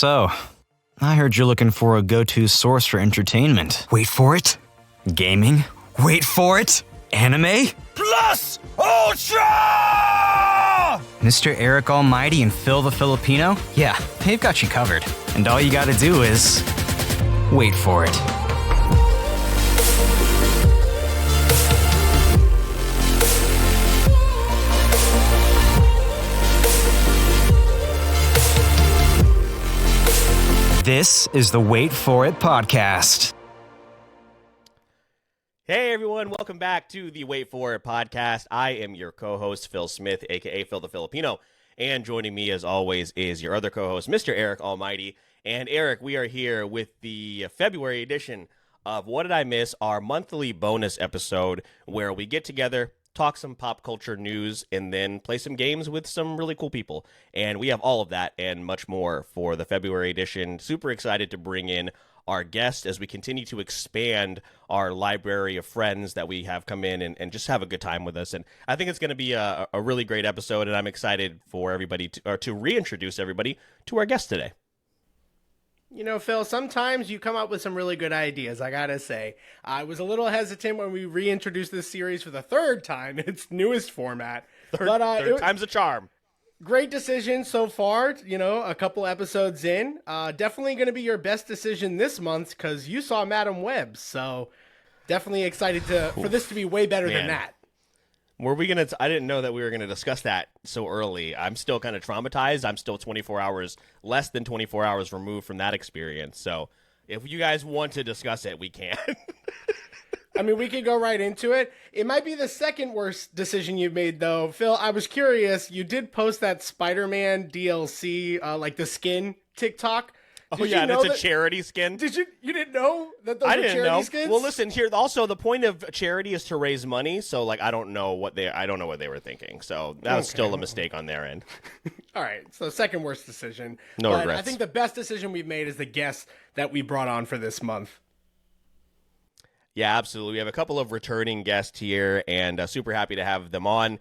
So, I heard you're looking for a go-to source for entertainment. Wait for it. Gaming? Wait for it. Anime? Plus Ultra! MrEric Almighty and PhilTheFilipino? Yeah, they've got you covered. And all you gotta do is... wait for it. This is the Wait For It podcast. Hey everyone, welcome back to the Wait For It podcast. I am your co-host, Phil Smith, aka Phil the Filipino, and joining me as always is your other co-host, MrEric Almighty. And Eric, we are here with the February edition of What Did I Miss, our monthly bonus episode where we get together, talk some pop culture news, and then play some games with some really cool people. And we have all of that and much more for the February edition. Super excited to bring in our guest as we continue to expand our library of friends that we have come in and just have a good time with us. And I think it's going to be a really great episode, and I'm excited for everybody to reintroduce everybody to our guest today. You know, Phil, sometimes you come up with some really good ideas, I gotta say. I was a little hesitant when we reintroduced this series for the third time in its newest format. Third time's a charm. Great decision so far, you know, a couple episodes in. Definitely going to be your best decision this month because you saw Madam Web, so definitely excited for this to be way better than that. Were we going to... I didn't know that we were going to discuss that so early. I'm still kind of traumatized. I'm still less than 24 hours removed from that experience. So if you guys want to discuss it, we can. I mean, we could go right into it. It might be the second worst decision you've made, though. Phil, I was curious. You did post that Spider-Man DLC, like the skin TikTok. Oh, yeah, and it's a charity skin. You didn't know that those were charity skins? Well, listen, here, also, the point of charity is to raise money, so, like, I don't know what they were thinking. So that was still a mistake on their end. All right, so second worst decision. No regrets. I think the best decision we've made is the guests that we brought on for this month. Yeah, absolutely. We have a couple of returning guests here, and super happy to have them on,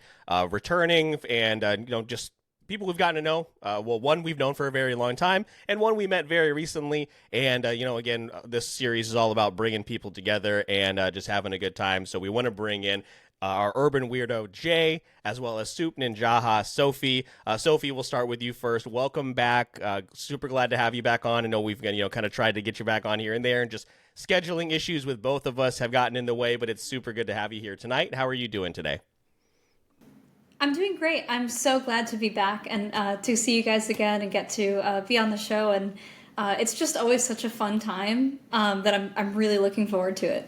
returning, and, just people we've gotten to know. One we've known for a very long time, and one we met very recently. And, again, this series is all about bringing people together and just having a good time. So we want to bring in our Urban Weirdo, Jay, as well as Soup Ninjaha, Sophie. Sophie, we'll start with you first. Welcome back. Super glad to have you back on. I know we've kind of tried to get you back on here and there, and just scheduling issues with both of us have gotten in the way, but it's super good to have you here tonight. How are you doing today? I'm doing great. I'm so glad to be back and to see you guys again and get to be on the show. And it's just always such a fun time that I'm really looking forward to it.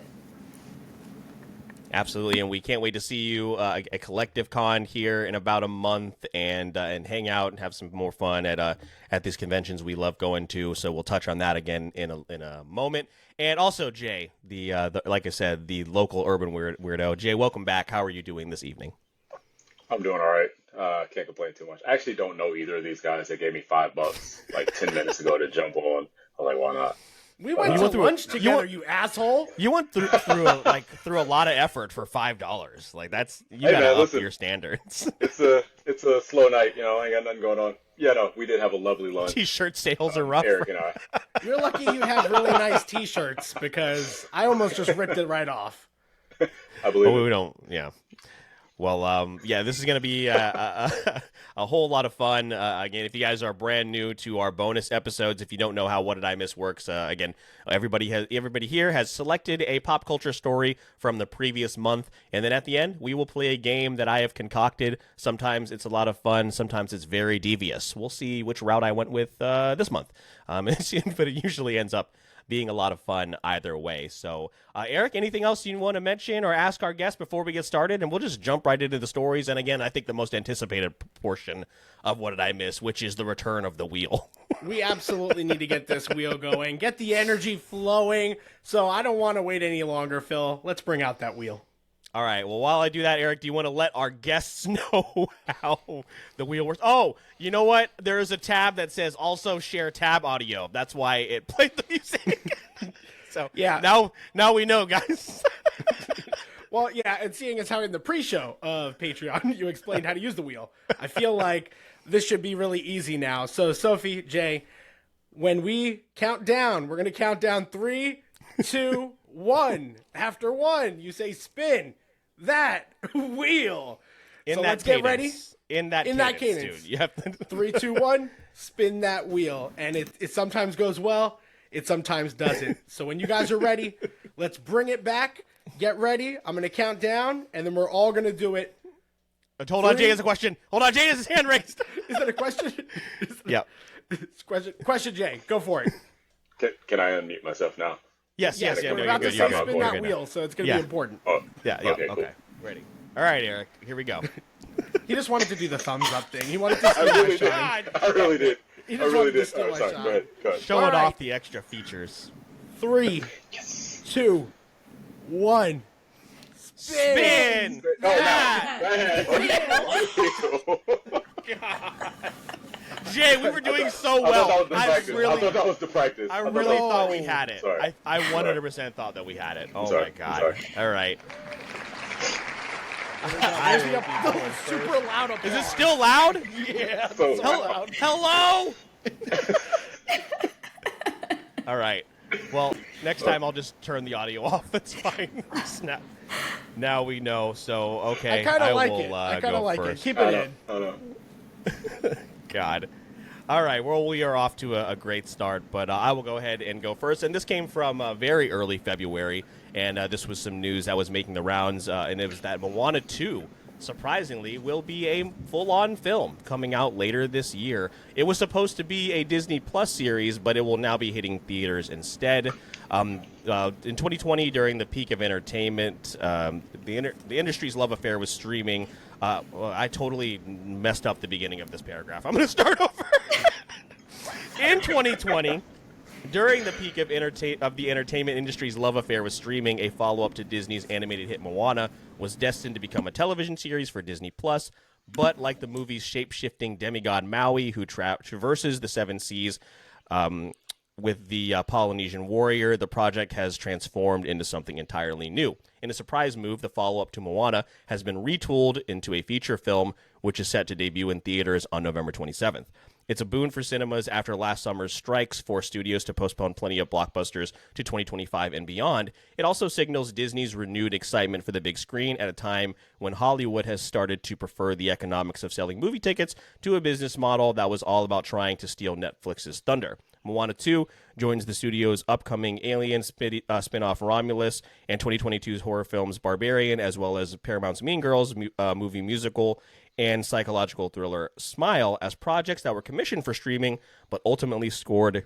Absolutely, and we can't wait to see you at Collective Con here in about a month and hang out and have some more fun at these conventions we love going to. So we'll touch on that again in a moment. And also, Jay, the like I said, the local urban weirdo. Jay, welcome back. How are you doing this evening? I'm doing all right. Can't complain too much. I actually don't know either of these guys. They gave me $5 like 10 minutes ago to jump on. I'm like, why not? We went to lunch together, you asshole. You went through a lot of effort for $5. Like you gotta up your standards. It's a slow night, I ain't got nothing going on. Yeah, no, we did have a lovely lunch. T-shirt sales are rough. Eric and I. You're lucky you have really nice T-shirts because I almost just ripped it right off. I believe. We don't. Yeah. Well, this is going to be a whole lot of fun. Again, if you guys are brand new to our bonus episodes, if you don't know how What Did I Miss works, again, everybody here has selected a pop culture story from the previous month, and then at the end, we will play a game that I have concocted. Sometimes it's a lot of fun, sometimes it's very devious. We'll see which route I went with this month, but it usually ends up being a lot of fun either way. So, Eric, anything else you want to mention or ask our guests before we get started? And we'll just jump right into the stories. And again, I think the most anticipated portion of What Did I Miss, which is the return of the wheel. We absolutely need to get this wheel going, get the energy flowing. So I don't want to wait any longer, Phil. Let's bring out that wheel. All right. Well, while I do that, Eric, do you want to let our guests know how the wheel works? Oh, you know what? There is a tab that says also share tab audio. That's why it played the music. So yeah, now we know, guys. Well, yeah, and seeing as how in the pre-show of Patreon you explained how to use the wheel, I feel like this should be really easy now. So, Sophie, Jay, When we count down, we're going to count down 3, 2, 1. After 1, you say spin that wheel. In So that let's cadence. get ready. In that cadence, dude. You have to... 3, 2, 1, spin that wheel. And it sometimes goes well, it sometimes doesn't. So when you guys are ready, let's bring it back. Get ready. I'm going to count down, and then we're all going to do it. Hold on, Jay has a question. Hold on, Jay has his hand raised. Is that a question? Yeah. Question, Jay. Go for it. Can I unmute myself now? Yes. We're No, about you're to good. say You're spin good. that You're good wheel, so it's going to Yeah. be important. Oh, Yeah. Okay, cool. Ready. All right, Eric. Here we go. He just wanted to do the thumbs up thing. He wanted to steal I really my did. shine. I really did. He I just really wanted to did. steal my Sorry, shine. go ahead. Showing All right. off the extra features. 3, 2, 1. Spin! Jay, we were doing so well. I thought that was the practice. I really thought we had it. Sorry. I 100% thought that we had it. Oh Sorry. my god. Sorry. All right. There's the super loud applause. Is it still loud? Yeah, So so loud. loud. Hello? All right. Well, next time I'll just turn the audio off. That's fine. Now we know. So, okay. I kind of like will, it. I kind go of like first. it. Keep it in. I know. God. All right. Well, we are off to a great start, but I will go ahead and go first. And this came from very early February, and this was some news that was making the rounds, and it was that Moana 2, surprisingly, will be a full-on film coming out later this year. It was supposed to be a Disney Plus series, but it will now be hitting theaters instead. In 2020, during the peak of entertainment, the industry's love affair was streaming. Well, I totally messed up the beginning of this paragraph. I'm going to start over. In 2020, during the peak of the entertainment industry's love affair with streaming, a follow-up to Disney's animated hit Moana was destined to become a television series for Disney Plus. But like the movie's shape-shifting demigod Maui, who traverses the seven seas with the Polynesian warrior, the project has transformed into something entirely new. In a surprise move, the follow-up to Moana has been retooled into a feature film, which is set to debut in theaters on November 27th. It's a boon for cinemas after last summer's strikes forced studios to postpone plenty of blockbusters to 2025 and beyond. It also signals Disney's renewed excitement for the big screen at a time when Hollywood has started to prefer the economics of selling movie tickets to a business model that was all about trying to steal Netflix's thunder. Moana 2 joins the studio's upcoming Alien spin-off Romulus and 2022's horror films Barbarian, as well as Paramount's Mean Girls movie musical and psychological thriller Smile as projects that were commissioned for streaming but ultimately scored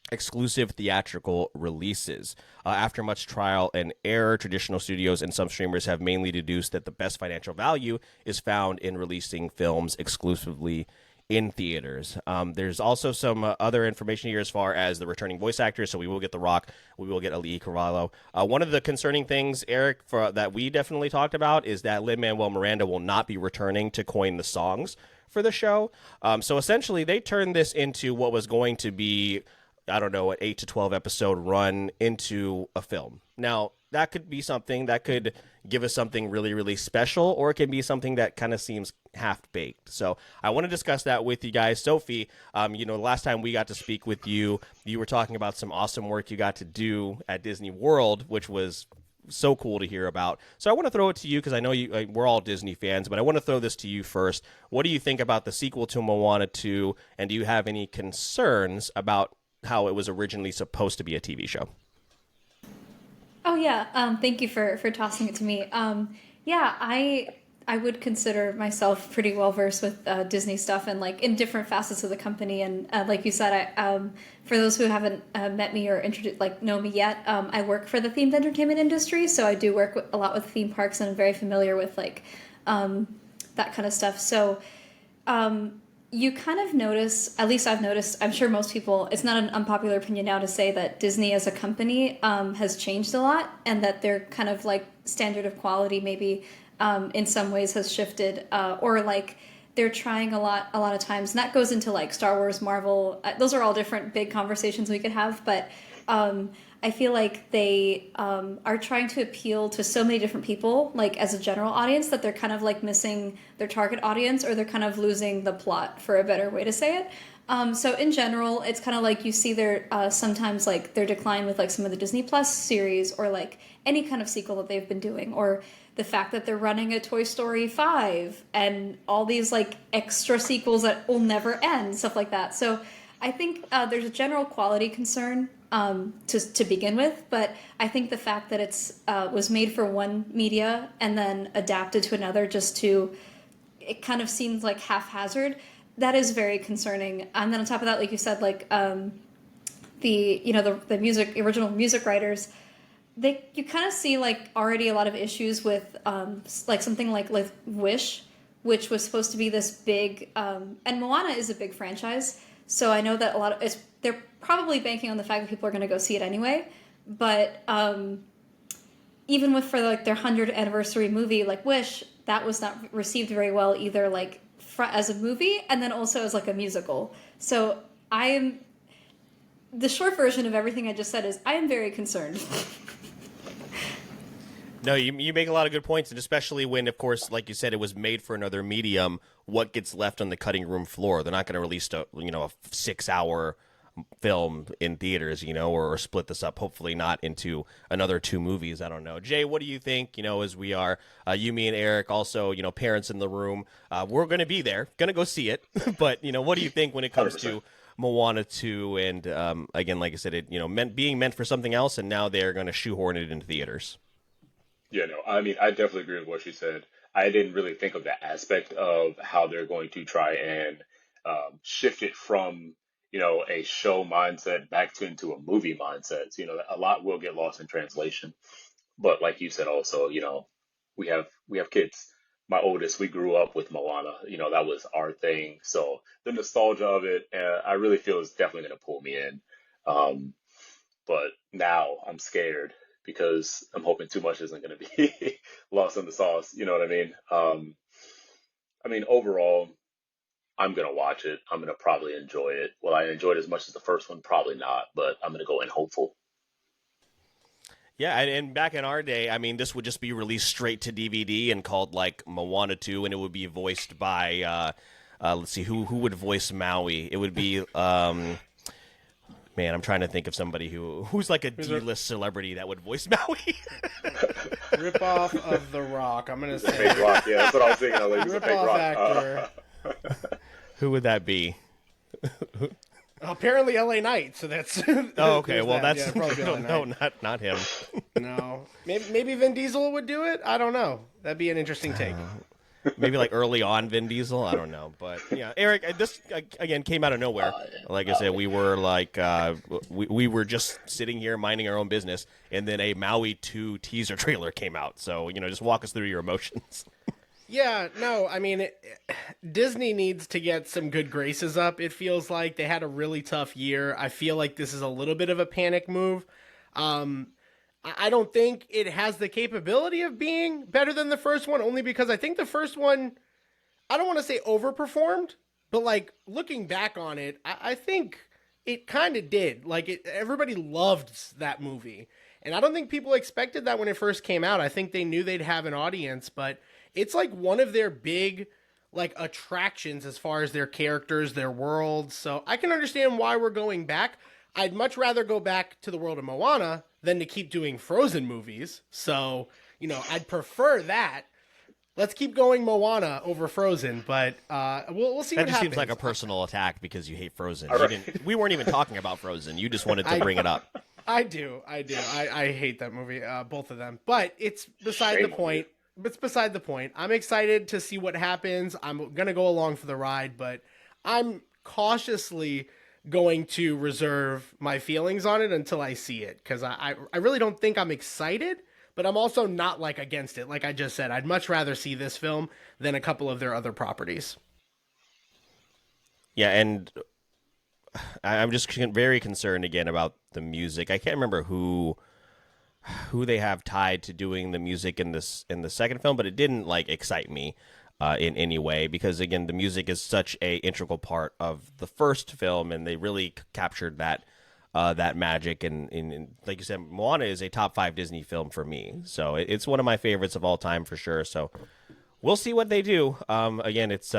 exclusive theatrical releases. After much trial and error, traditional studios and some streamers have mainly deduced that the best financial value is found in releasing films exclusively in theaters. There's also some other information here as far as the returning voice actors. So we will get The Rock, we will get Ali Carvalho. One of the concerning things, Eric, that we definitely talked about is that Lin-Manuel Miranda will not be returning to coin the songs for the show. So essentially, they turned this into what was going to be, I don't know, an 8 to 12 episode run into a film. Now, that could be something that could give us something really, really special, or it can be something that kind of seems half-baked. So I want to discuss that with you guys. Sophie, the last time we got to speak with you, you were talking about some awesome work you got to do at Disney World, which was so cool to hear about. So I want to throw it to you because I know we're all Disney fans, but I want to throw this to you first. What do you think about the sequel to Moana 2, and do you have any concerns about how it was originally supposed to be a TV show? Oh yeah, thank you for tossing it to me. Yeah, I would consider myself pretty well versed with Disney stuff and like in different facets of the company. And like you said, for those who haven't met me or know me yet, I work for the themed entertainment industry, so I do work a lot with theme parks, and I'm very familiar with like that kind of stuff. So you kind of notice, at least I've noticed, I'm sure most people, it's not an unpopular opinion now to say that Disney as a company has changed a lot, and that their kind of like standard of quality maybe in some ways has shifted, or like they're trying a lot of times, and that goes into like Star Wars, Marvel, those are all different big conversations we could have, but I feel like they are trying to appeal to so many different people, like as a general audience, that they're kind of like missing their target audience, or they're kind of losing the plot, for a better way to say it. So in general, it's kind of like you see their sometimes like their decline with like some of the Disney Plus series or like any kind of sequel that they've been doing, or the fact that they're running a Toy Story 5 and all these like extra sequels that will never end, stuff like that. So I think there's a general quality concern to begin with, but I think the fact that it's was made for one media and then adapted to another it kind of seems like haphazard. That is very concerning. And then on top of that, like you said, like the original music writers, you kind of see like already a lot of issues with like something like Wish, which was supposed to be this big and Moana is a big franchise, so I know that they're probably banking on the fact that people are going to go see it anyway. But even for like their 100th anniversary movie, like Wish, that was not received very well either, like as a movie and then also as like a musical. So the short version of everything I just said is I am very concerned. No, you make a lot of good points, and especially when, of course, like you said, it was made for another medium. What gets left on the cutting room floor? They're not going to release a 6-hour film in theaters, or split this up. Hopefully, not into another 2 movies. I don't know. Jay, what do you think? As we are, you, me, and Eric, also, parents in the room. We're going to be there, going to go see it. But what do you think when it comes 100%. To Moana 2? And again, like I said, it being meant for something else, and now they're going to shoehorn it into theaters. Yeah, no, I mean, I definitely agree with what she said. I didn't really think of that aspect of how they're going to try and shift it from, a show mindset back into a movie mindset. So, a lot will get lost in translation. But like you said, also, we have kids. My oldest, we grew up with Moana. That was our thing. So the nostalgia of it, I really feel is definitely going to pull me in. But now I'm scared, because I'm hoping too much isn't going to be lost in the sauce. You know what I mean? Overall, I'm going to watch it. I'm going to probably enjoy it. Will I enjoy it as much as the first one? Probably not, but I'm going to go in hopeful. Yeah, and back in our day, this would just be released straight to DVD and called like Moana 2, and it would be voiced by, let's see, who would voice Maui? It would be... Man, I'm trying to think of somebody who's like a D-list celebrity that would voice Maui. Rip-off of The Rock. I'm going to say. Fake Rock, yeah, that's what I was thinking. Rip-off actor. Who would that be? Apparently L.A. Knight, so that's... Oh, okay, well, that. that's... Yeah, no, not him. No. Maybe Vin Diesel would do it? I don't know. That'd be an interesting take. Maybe like early on Vin Diesel, I don't know, but yeah, Eric, this again came out of nowhere. Like I said, we were like we were just sitting here minding our own business, and then a Maui 2 teaser trailer came out. So just walk us through your emotions. Yeah, no, Disney needs to get some good graces up. It feels like they had a really tough year. I feel like this is a little bit of a panic move. I don't think it has the capability of being better than the first one, only because I think the first one, I don't want to say overperformed, but like looking back on it, I think it kind of did. Like everybody loved that movie. And I don't think people expected that when it first came out. I think they knew they'd have an audience, but it's like one of their big like attractions as far as their characters, their worlds. So I can understand why we're going back. I'd much rather go back to the world of Moana than to keep doing Frozen movies. So, I'd prefer that. Let's keep going Moana over Frozen, but we'll see what happens. That just seems like a personal attack because you hate Frozen. We weren't even talking about Frozen. You just wanted to bring it up. I do. I hate that movie, both of them. But it's beside the point. It's beside the point. I'm excited to see what happens. I'm going to go along for the ride, but I'm cautiously going to reserve my feelings on it until I see it, because I really don't think I'm excited, but I'm also not like against it. Like I just said, I'd much rather see this film than a couple of their other properties. Yeah, and I'm just very concerned again about the music. I can't remember who they have tied to doing the music in the second film, but it didn't like excite me in any way, because again, the music is such a integral part of the first film, and they really captured that magic. And like you said, Moana is a top 5 Disney film for me, so it's one of my favorites of all time for sure. So we'll see what they do. Again, it's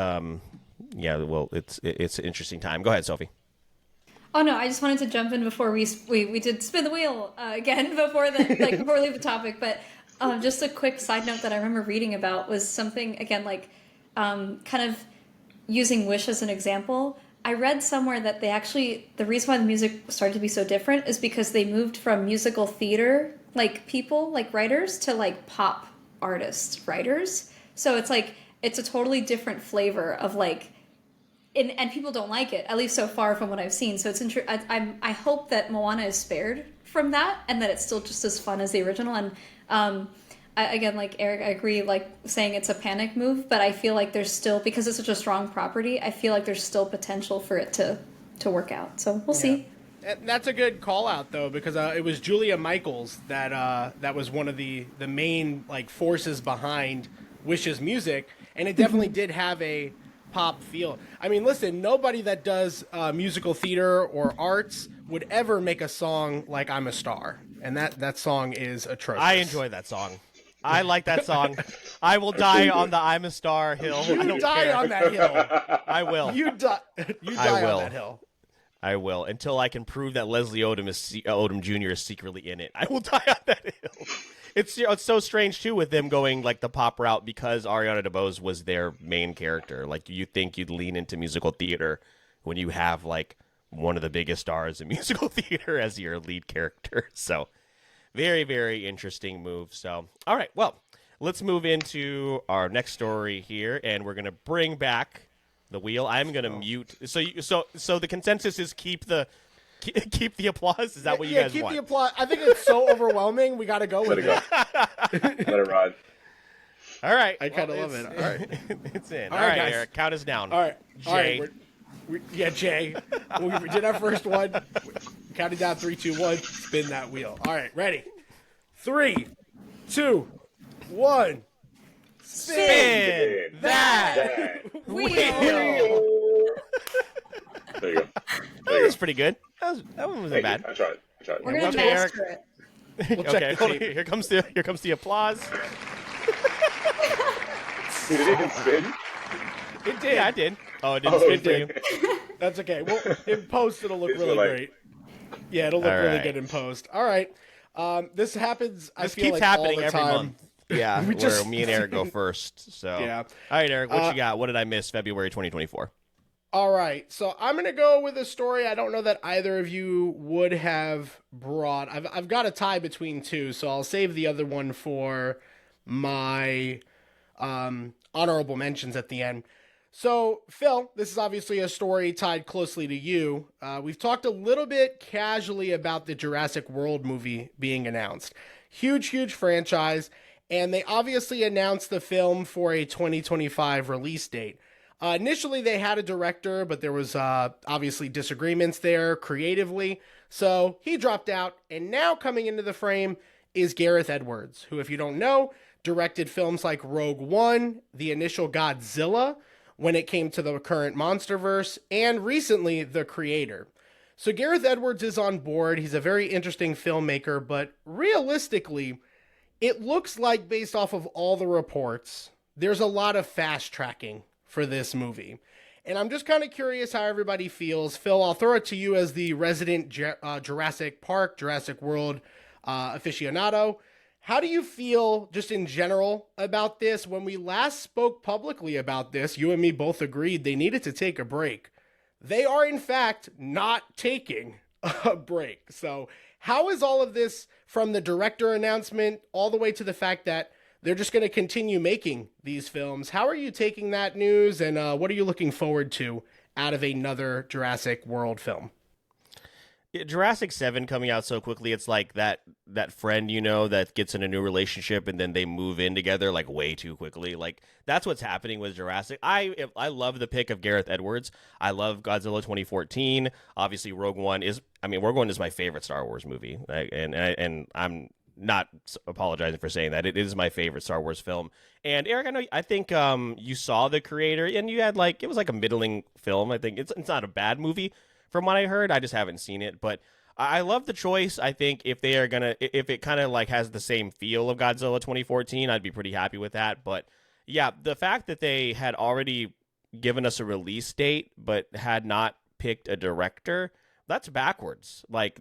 yeah, well, it's an interesting time. Go ahead, Sophie. Oh no, I just wanted to jump in before we did spin the wheel again before before we leave the topic. But just a quick side note that I remember reading about was something again kind of using Wish as an example. I read somewhere that the reason why the music started to be so different is because they moved from musical theater people writers to pop artist writers. So it's a totally different flavor of and people don't like it, at least so far from what I've seen. So it's I hope that Moana is spared from that and that it's still just as fun as the original. And again, like Eric, I agree, saying it's a panic move, but I feel like there's still, because it's such a strong property, I feel like there's still potential for it to work out. So we'll see. That's a good call out though, because it was Julia Michaels that was one of the main forces behind Wish's music, and it definitely did have a pop feel. I mean, listen, nobody that does musical theater or arts would ever make a song like "I'm a Star," and that song is atrocious. I enjoy that song. I like that song. I will die on the "I'm a Star" hill. You die on that hill. I will. You die on that hill. I will, until I can prove that Leslie Odom Jr. is secretly in it. I will die on that hill. It's so strange too with them going the pop route, because Ariana DeBose was their main character. You think you'd lean into musical theater when you have one of the biggest stars in musical theater as your lead character. So very, very interesting move. So, all right, well, let's move into our next story here, and we're gonna bring back the wheel. I'm gonna mute. So the consensus is keep the applause. Is that what you guys want? Yeah, keep the applause. I think it's so overwhelming. We got to go with it. Let it ride. All right. I kind of love it. All right. It's in. All All right, right, guys. Eric, count us down. All right. Jay. All right. Jay. We did our first one. Counting down 3, 2, 1. Spin that wheel. All right. Ready? 3, 2, 1. Spin that Wheel. There you go. That was pretty good. That one wasn't Thank bad. you. I tried. We're gonna Okay, Eric. master it. We'll check Okay, the hold on. tape. Here comes the applause. Did it even spin? It did. I did. Oh, it didn't spin for you. That's okay. Well, in post, it'll look It's really like- great. Yeah, it'll look All really right. good in post. All right. This happens, I This feel keeps like, happening all the every time. month. Yeah, We where just- me and Eric go first. So Yeah. All right, Eric, what you got? What did I miss? February 2024. All right, so I'm gonna go with a story I don't know that either of you would have brought. I've got a tie between two, so I'll save the other one for my honorable mentions at the end. So, Phil, this is obviously a story tied closely to you. We've talked a little bit casually about the Jurassic World movie being announced. Huge franchise, and they obviously announced the film for a 2025 release date. Initially, they had a director, but there was obviously disagreements there creatively. So he dropped out, and now coming into the frame is Gareth Edwards, who, if you don't know, directed films like Rogue One, the initial Godzilla, when it came to the current MonsterVerse, and recently The Creator. So Gareth Edwards is on board. He's a very interesting filmmaker, but realistically, it looks like, based off of all the reports, there's a lot of fast tracking for this movie. And I'm just kind of curious how everybody feels. Phil, I'll throw it to you as the resident Jurassic Park, Jurassic World aficionado. How do you feel just in general about this? When we last spoke publicly about this, you and me both agreed they needed to take a break. They are, in fact, not taking a break. So how is all of this, from the director announcement all the way to the fact that they're just going to continue making these films? How are you taking that news, and what are you looking forward to out of another Jurassic World film? Jurassic 7 coming out so quickly, it's like that friend, that gets in a new relationship and then they move in together way too quickly. That's what's happening with Jurassic. I love the pick of Gareth Edwards. I love Godzilla 2014. Obviously, Rogue One is my favorite Star Wars movie. And I'm not apologizing for saying that. It is my favorite Star Wars film. And Eric, I think you saw The Creator, and you had it was a middling film. I think it's not a bad movie from what I heard. I just haven't seen it, but I love the choice. I think if it kind of has the same feel of Godzilla 2014, I'd be pretty happy with that. But yeah, the fact that they had already given us a release date but had not picked a director, that's backwards. Like,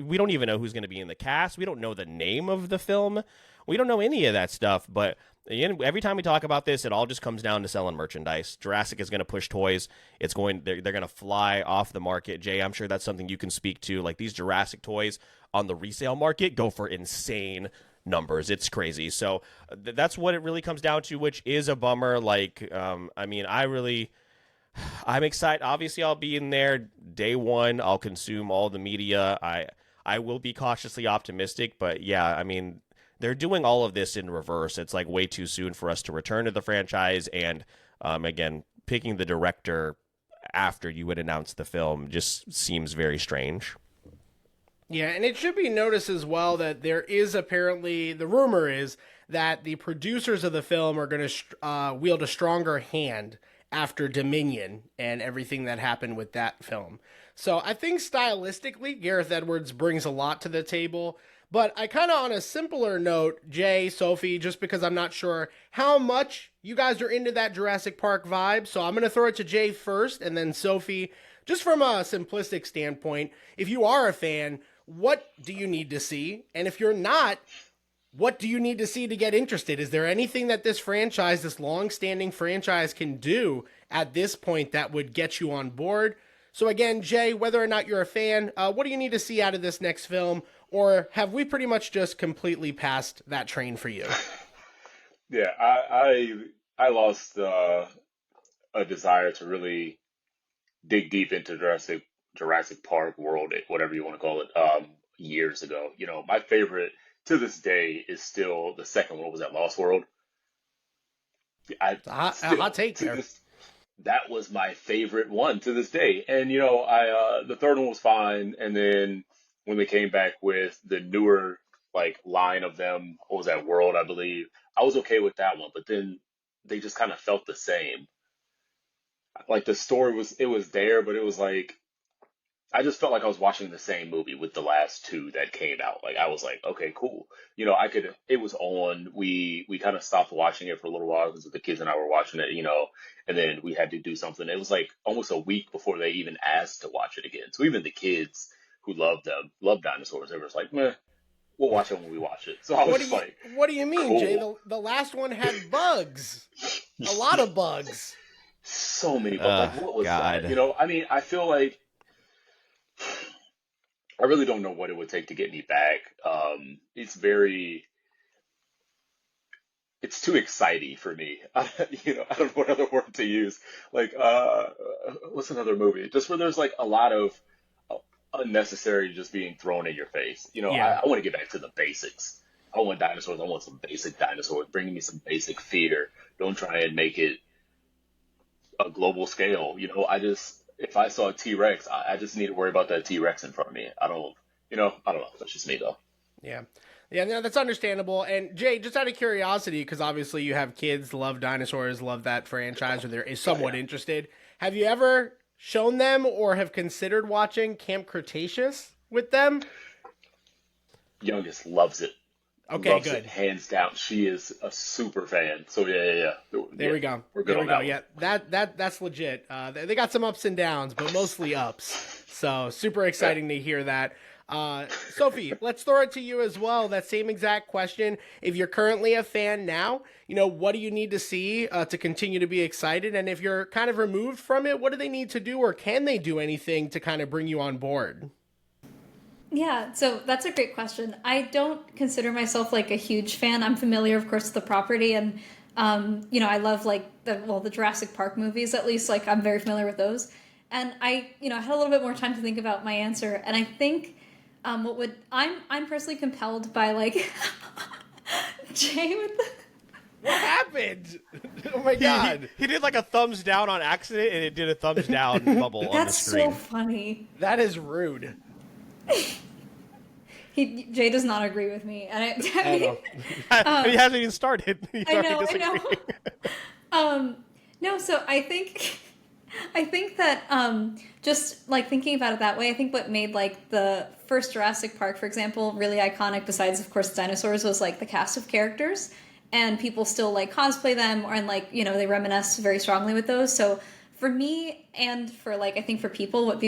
we don't even know who's going to be in the cast. We don't know the name of the film. We don't know any of that stuff. But again, every time we talk about this, it all just comes down to selling merchandise. Jurassic is going to push toys. They're going to fly off the market. Jay, I'm sure that's something you can speak to. Like, these Jurassic toys on the resale market go for insane numbers. It's crazy. So that's what it really comes down to, which is a bummer. Like, I mean, I'm excited. Obviously, I'll be in there day one. I'll consume all the media. I will be cautiously optimistic, but yeah, I mean, they're doing all of this in reverse. It's like way too soon for us to return to the franchise. And again, picking the director after you would announce the film just seems very strange. Yeah, and it should be noticed as well that there is apparently, the rumor is that the producers of the film are going to wield a stronger hand after Dominion and everything that happened with that film. So I think stylistically, Gareth Edwards brings a lot to the table. But I kind of, on a simpler note, Jay, Sophie, just because I'm not sure how much you guys are into that Jurassic Park vibe. So I'm going to throw it to Jay first and then Sophie. Just from a simplistic standpoint, if you are a fan, what do you need to see? And if you're not, what do you need to see to get interested? Is there anything that this franchise, this long-standing franchise, can do at this point that would get you on board? So again, Jay, whether or not you're a fan, what do you need to see out of this next film? Or have we pretty much just completely passed that train for you? Yeah, I lost a desire to really dig deep into Jurassic Park world, whatever you want to call it, years ago. You know, my favorite to this day is still the second one. Was that Lost World? A hot take there. That was my favorite one to this day. And, you know, the third one was fine. And then when they came back with the newer, like, line of them, what was that, World, I believe, I was okay with that one. But then they just kind of felt the same. Like, the story was there, but it was like, I just felt like I was watching the same movie with the last two that came out. Like, I was like, okay, cool. You know, it was on. We kind of stopped watching it for a little while because the kids and I were watching it, you know, and then we had to do something. It was like almost a week before they even asked to watch it again. So even the kids who love dinosaurs, they were just like, meh, we'll watch it when we watch it. So I was what do you mean, cool. Jay? The last one had bugs. A lot of bugs. So many bugs. Like, what was God. that? You know, I mean, I feel like I really don't know what it would take to get me back. It's too exciting for me. You know, I don't know what other word to use. Like, what's another movie? Just where there's like a lot of unnecessary just being thrown in your face. You know, Yeah. I want to get back to the basics. I want dinosaurs. I want some basic dinosaurs. Bring me some basic fear. Don't try and make it a global scale. You know, if I saw a T-Rex, I just need to worry about that T-Rex in front of me. I don't know. That's just me, though. Yeah. Yeah, no, that's understandable. And Jay, just out of curiosity, because obviously you have kids, love dinosaurs, love that franchise, or they're somewhat interested. Have you ever shown them or have considered watching Camp Cretaceous with them? Youngest loves it. Okay, loves good. It, hands down. She is a super fan. So yeah. There we go. We're good there on we go. that Yeah, that's legit. They got some ups and downs, but mostly ups. So super exciting to hear that. Sophie, let's throw it to you as well. That same exact question. If you're currently a fan now, you know, what do you need to see to continue to be excited? And if you're kind of removed from it, what do they need to do, or can they do anything to kind of bring you on board? Yeah, so that's a great question. I don't consider myself like a huge fan. I'm familiar, of course, with the property, and you know, I love like the Jurassic Park movies. At least, like, I'm very familiar with those. And I had a little bit more time to think about my answer, and I think I'm personally compelled by like Jay with the. What happened? Oh my god! He did like a thumbs down on accident, and it did a thumbs down bubble on the That's screen. so funny. That is rude. Jay does not agree with me, and He hasn't even started. He's I already know. disagreeing. No, so I think that just like thinking about it that way, I think what made like the first Jurassic Park, for example, really iconic, besides of course dinosaurs, was like the cast of characters. and people still like cosplay them, or and like, you know, they reminisce very strongly with those. So for me, and for like, I think for people, what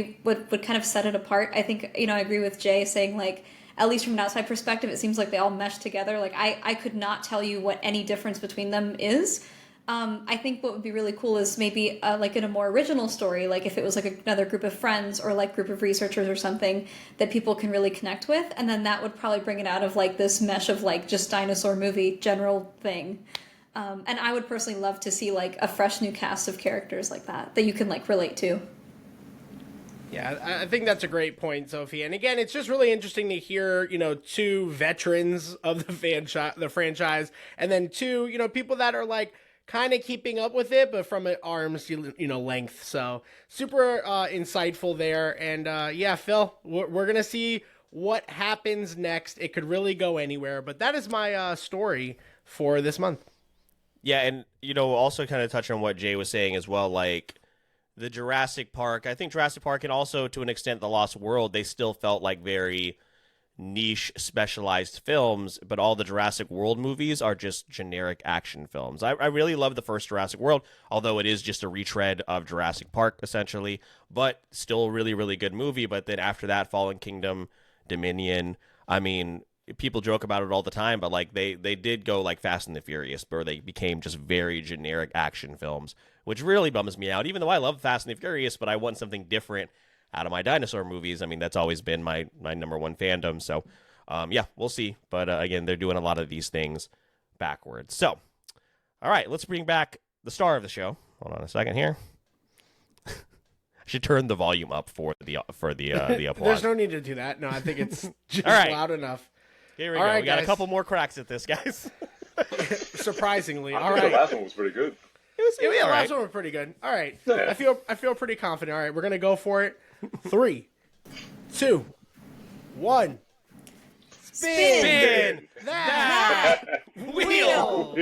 would kind of set it apart, I think, you know, I agree with Jay saying like, at least from an outside perspective, it seems like they all mesh together. Like I could not tell you what any difference between them is. I think what would be really cool is maybe like in a more original story, like if it was like another group of friends or like group of researchers or something that people can really connect with, and then that would probably bring it out of like this mesh of like just dinosaur movie general thing. And I would personally love to see like a fresh new cast of characters like that you can like relate to. Yeah, I think that's a great point, Sophie. And again, it's just really interesting to hear, you know, two veterans of the franchise, and then two, you know, people that are like kind of keeping up with it, but from an arm's, you know, length. So super insightful there. And yeah, Phil, we're going to see what happens next. It could really go anywhere, but that is my story for this month. Yeah, and, you know, also kind of touch on what Jay was saying as well, like the Jurassic Park. I think Jurassic Park, and also to an extent The Lost World, they still felt like very niche, specialized films, but all the Jurassic World movies are just generic action films. I really love the first Jurassic World, although it is just a retread of Jurassic Park, essentially, but still a really, really good movie. But then after that, Fallen Kingdom, Dominion, I mean, people joke about it all the time, but like they did go like Fast and the Furious, where they became just very generic action films, which really bums me out, even though I love Fast and the Furious, but I want something different out of my dinosaur movies. I mean, that's always been my number one fandom. So, yeah, we'll see. But again, they're doing a lot of these things backwards. So, all right, let's bring back the star of the show. Hold on a second here. I should turn the volume up for the applause. There's no need to do that. No, I think it's just right. loud enough. Here we go. Right, we got guys. a couple more cracks at this, guys. Surprisingly. I All think right. the last one was pretty good. Yeah, all last right. one was pretty good. All right. Yeah. I feel pretty confident. All right, we're gonna go for it. 3, 2, 1. Spin that wheel.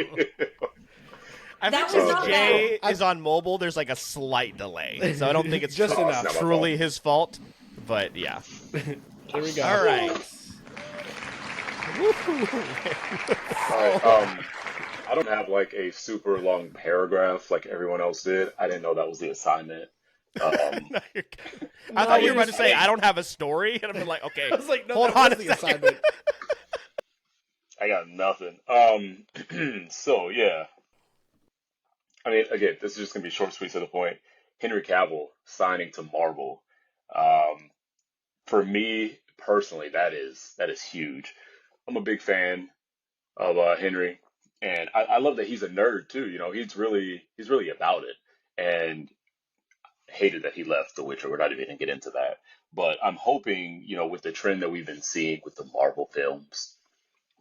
I That think was since not Jay is on mobile, there's like a slight delay, so I don't think it's Just tru- enough. truly his fault. But yeah. Here we go. All right. I don't have like a super long paragraph like everyone else did. I didn't know that was the assignment. No, you're good. I thought you were about to say I don't have a story, and I'm like, okay, I was like, no, hold that on was a the second. assignment. I got nothing. So yeah. I mean, again, this is just gonna be short, sweet, to the point. Henry Cavill signing to Marvel. For me personally, that is huge. I'm a big fan of Henry, and I love that he's a nerd too. You know, he's really about it, and hated that he left The Witcher. We're not even gonna get into that, but I'm hoping, you know, with the trend that we've been seeing with the Marvel films,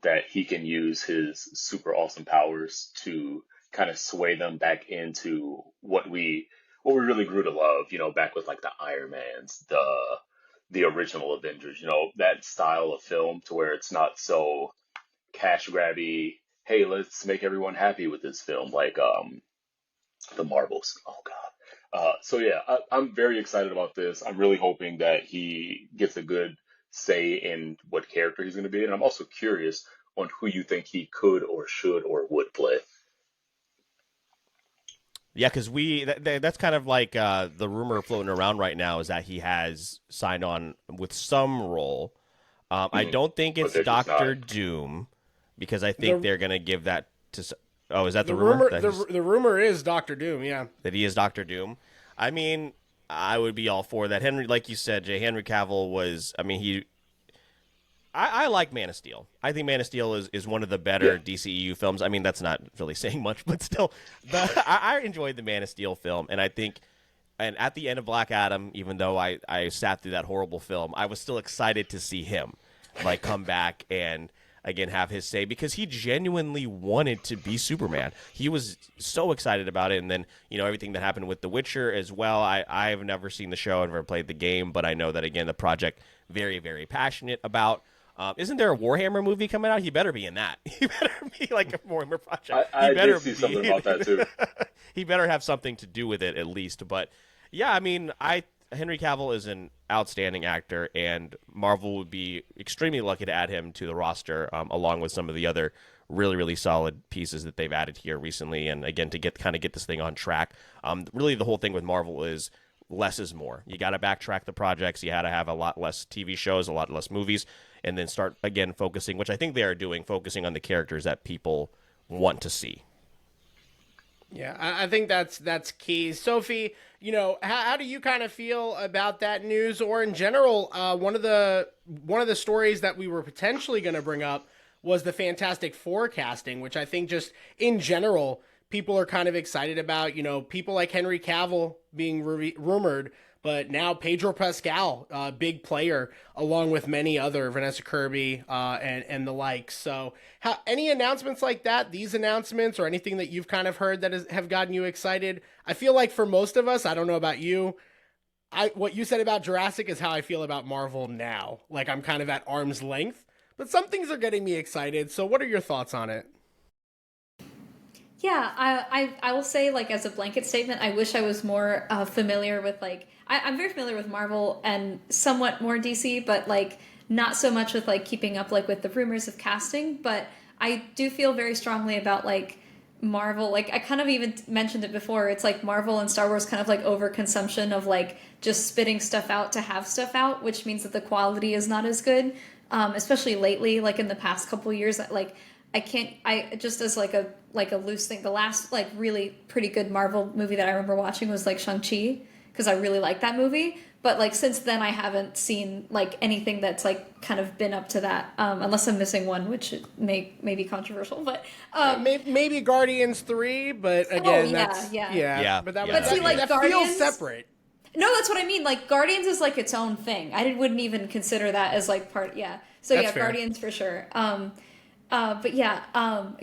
that he can use his super awesome powers to kind of sway them back into what we really grew to love, you know, back with like the Iron Mans, the original Avengers, you know, that style of film, to where it's not so cash grabby. Hey, let's make everyone happy with this film, like the Marvels. Oh God. So yeah, I'm very excited about this. I'm really hoping that he gets a good say in what character he's going to be, and I'm also curious on who you think he could or should or would play. Yeah, because that's kind of like the rumor floating around right now is that he has signed on with some role. I don't think it's they're just Doctor not. Doom, because I think they're going to give that to. Oh, is that the The rumor? rumor, the rumor is Doctor Doom. Yeah. That he is Doctor Doom. I mean, I would be all for that. Henry, like you said, Jay, Henry Cavill was. I mean, I like Man of Steel. I think Man of Steel is one of the better DCEU films. I mean, that's not really saying much, but still, I enjoyed the Man of Steel film, and I think, and at the end of Black Adam, even though I sat through that horrible film, I was still excited to see him like come back and again have his say, because he genuinely wanted to be Superman. He was so excited about it, and then, you know, everything that happened with The Witcher as well. I've never seen the show, I've never played the game, but I know that, again, the project very, very passionate about. Isn't there a Warhammer movie coming out? He better be in that. He better be like a Warhammer project. I better did see something about that too. He better have something to do with it at least. But yeah, I mean, Henry Cavill is an outstanding actor, and Marvel would be extremely lucky to add him to the roster, along with some of the other really, really solid pieces that they've added here recently. And again, to get this thing on track, really the whole thing with Marvel is less is more. You got to backtrack the projects. You got to have a lot less TV shows, a lot less movies, and then start again focusing, which I think they are doing, focusing on the characters that people want to see. Yeah, I think that's key. Sophie, how do you kind of feel about that news, or in general, one of the stories that we were potentially going to bring up was the Fantastic Four casting, which I think just in general, people are kind of excited about, people like Henry Cavill being rumored, but now Pedro Pascal, big player, along with many other, Vanessa Kirby, and the like. So any announcements like that, these announcements, or anything that you've kind of heard that have gotten you excited? I feel like for most of us, I don't know about you, what you said about Jurassic is how I feel about Marvel now. Like, I'm kind of at arm's length, but some things are getting me excited. So what are your thoughts on it? Yeah, I will say, like, as a blanket statement, I wish I was more familiar with, like, I'm very familiar with Marvel and somewhat more DC, but, like, not so much with, like, keeping up, like, with the rumors of casting. But I do feel very strongly about, like, Marvel. Like, I kind of even mentioned it before. It's like Marvel and Star Wars kind of, like, overconsumption of, like, just spitting stuff out to have stuff out, which means that the quality is not as good, especially lately, like, in the past couple years. Like, I just as like a loose thing, the last like really pretty good Marvel movie that I remember watching was like Shang-Chi, because I really liked that movie. But like since then I haven't seen like anything that's like kind of been up to that, unless I'm missing one, which may be controversial. But maybe Guardians 3, but again, yeah. But that, But see, like, that Guardians feels separate. No, that's what I mean. Like Guardians is like its own thing. I wouldn't even consider that as like part. Yeah. So That's yeah, fair. Guardians for sure. But yeah,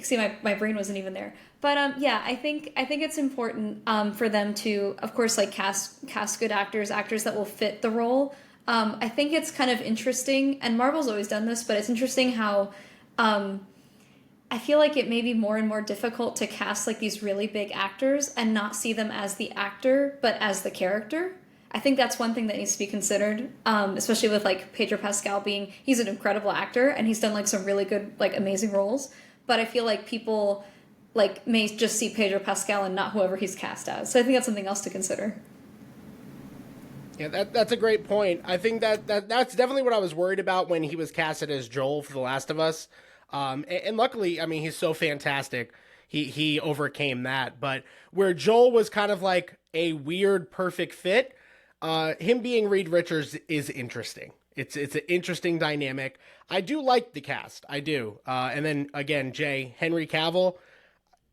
see, my brain wasn't even there. But yeah, I think it's important for them to, of course, like cast good actors that will fit the role. I think it's kind of interesting, and Marvel's always done this, but it's interesting how I feel like it may be more and more difficult to cast like these really big actors and not see them as the actor, but as the character. I think that's one thing that needs to be considered, especially with like Pedro Pascal he's an incredible actor and he's done like some really good, like amazing roles. But I feel like people like may just see Pedro Pascal and not whoever he's cast as. So I think that's something else to consider. Yeah, that's a great point. I think that's definitely what I was worried about when he was casted as Joel for The Last of Us. And luckily, I mean, he's so fantastic. He overcame that. But where Joel was kind of like a weird, perfect fit, him being Reed Richards is interesting. It's an interesting dynamic. I do like the cast. I do. And then again, Henry Cavill,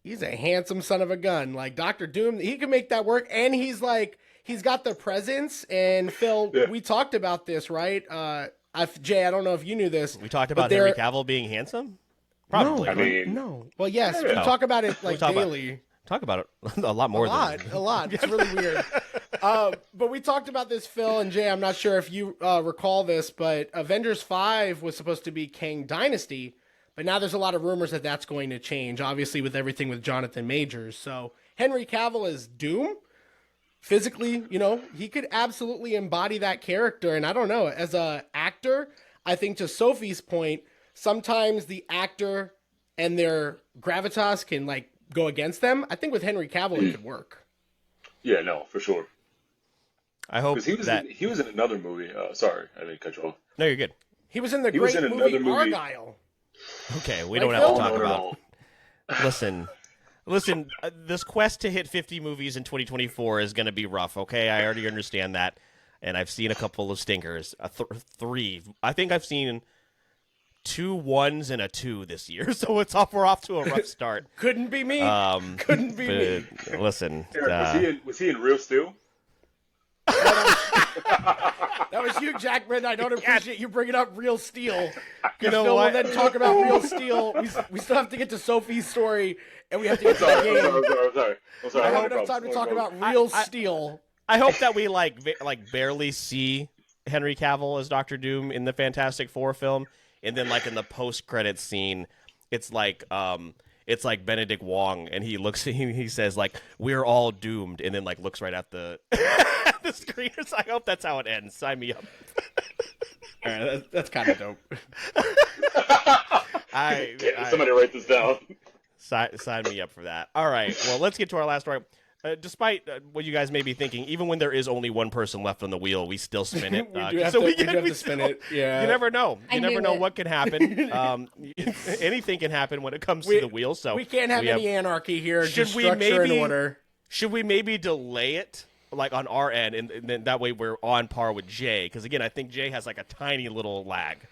he's a handsome son of a gun. Like Dr. Doom, he can make that work. And he's got the presence. And Phil, we talked about this, right? Jay, I don't know if you knew this. We talked about Henry Cavill being handsome? Probably. I mean, no. Well, yes, we talk about it like daily. Talk about it a lot more than a lot. It's really weird. But we talked about this, Phil and Jay. I'm not sure if you recall this, but Avengers 5 was supposed to be Kang Dynasty, but now there's a lot of rumors that that's going to change, obviously with everything with Jonathan Majors. So Henry Cavill is Doom. Physically, he could absolutely embody that character. And I don't know, as a actor, I think to Sophie's point, sometimes the actor and their gravitas can like go against them. I think with Henry Cavill it could work. Yeah, no, for sure. I hope because he was in another movie. Sorry, I didn't cut you off. No, you're good. He was in the great movie Argyle. Okay, we don't have to talk about. Listen. This quest to hit 50 movies in 2024 is going to be rough. Okay, I already understand that, and I've seen a couple of stinkers. 3. I think I've seen 2 1s and a 2 this year, so we're off to a rough start. Couldn't be me. Couldn't be me. Listen, was he in Real Steel? That was you, Jackman. I don't appreciate you bringing up Real Steel. Because Phil will then talk about Real Steel. We still have to get to Sophie's story, and we have to get to the game. I'm sorry. I don't have enough time to talk about Real Steel. I hope that we like barely see Henry Cavill as Dr. Doom in the Fantastic Four film, and then like in the post-credits scene, it's like Benedict Wong, and he says like, "We're all doomed," and then like looks right at the the screen. So I hope that's how it ends. Sign me up. All right, that's kind of dope. Somebody write this down. Sign me up for that. All right. Well, let's get to our last story. Despite what you guys may be thinking, even when there is only one person left on the wheel, we still spin it. we do have to spin it. Yeah. You never know. You never know it. what can happen. Anything can happen when it comes to the wheel. So we can't have any anarchy here. Should just we structure and maybe order. Should we maybe delay it, like on our end, and then that way we're on par with Jay? Because again, I think Jay has like a tiny little lag.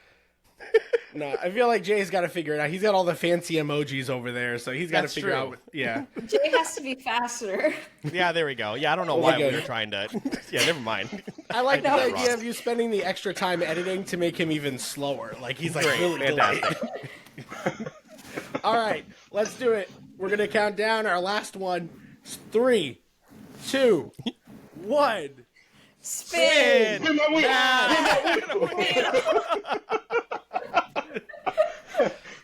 No, I feel like Jay's got to figure it out. He's got all the fancy emojis over there, so he's got to figure out. Yeah, Jay has to be faster. Yeah, there we go. Yeah, I don't know why we were trying to. Yeah, never mind. I like the idea of you spending the extra time editing to make him even slower. Like he's like really delayed. All right, let's do it. We're gonna count down our last one. 3, 2, 1. Spin. Spin my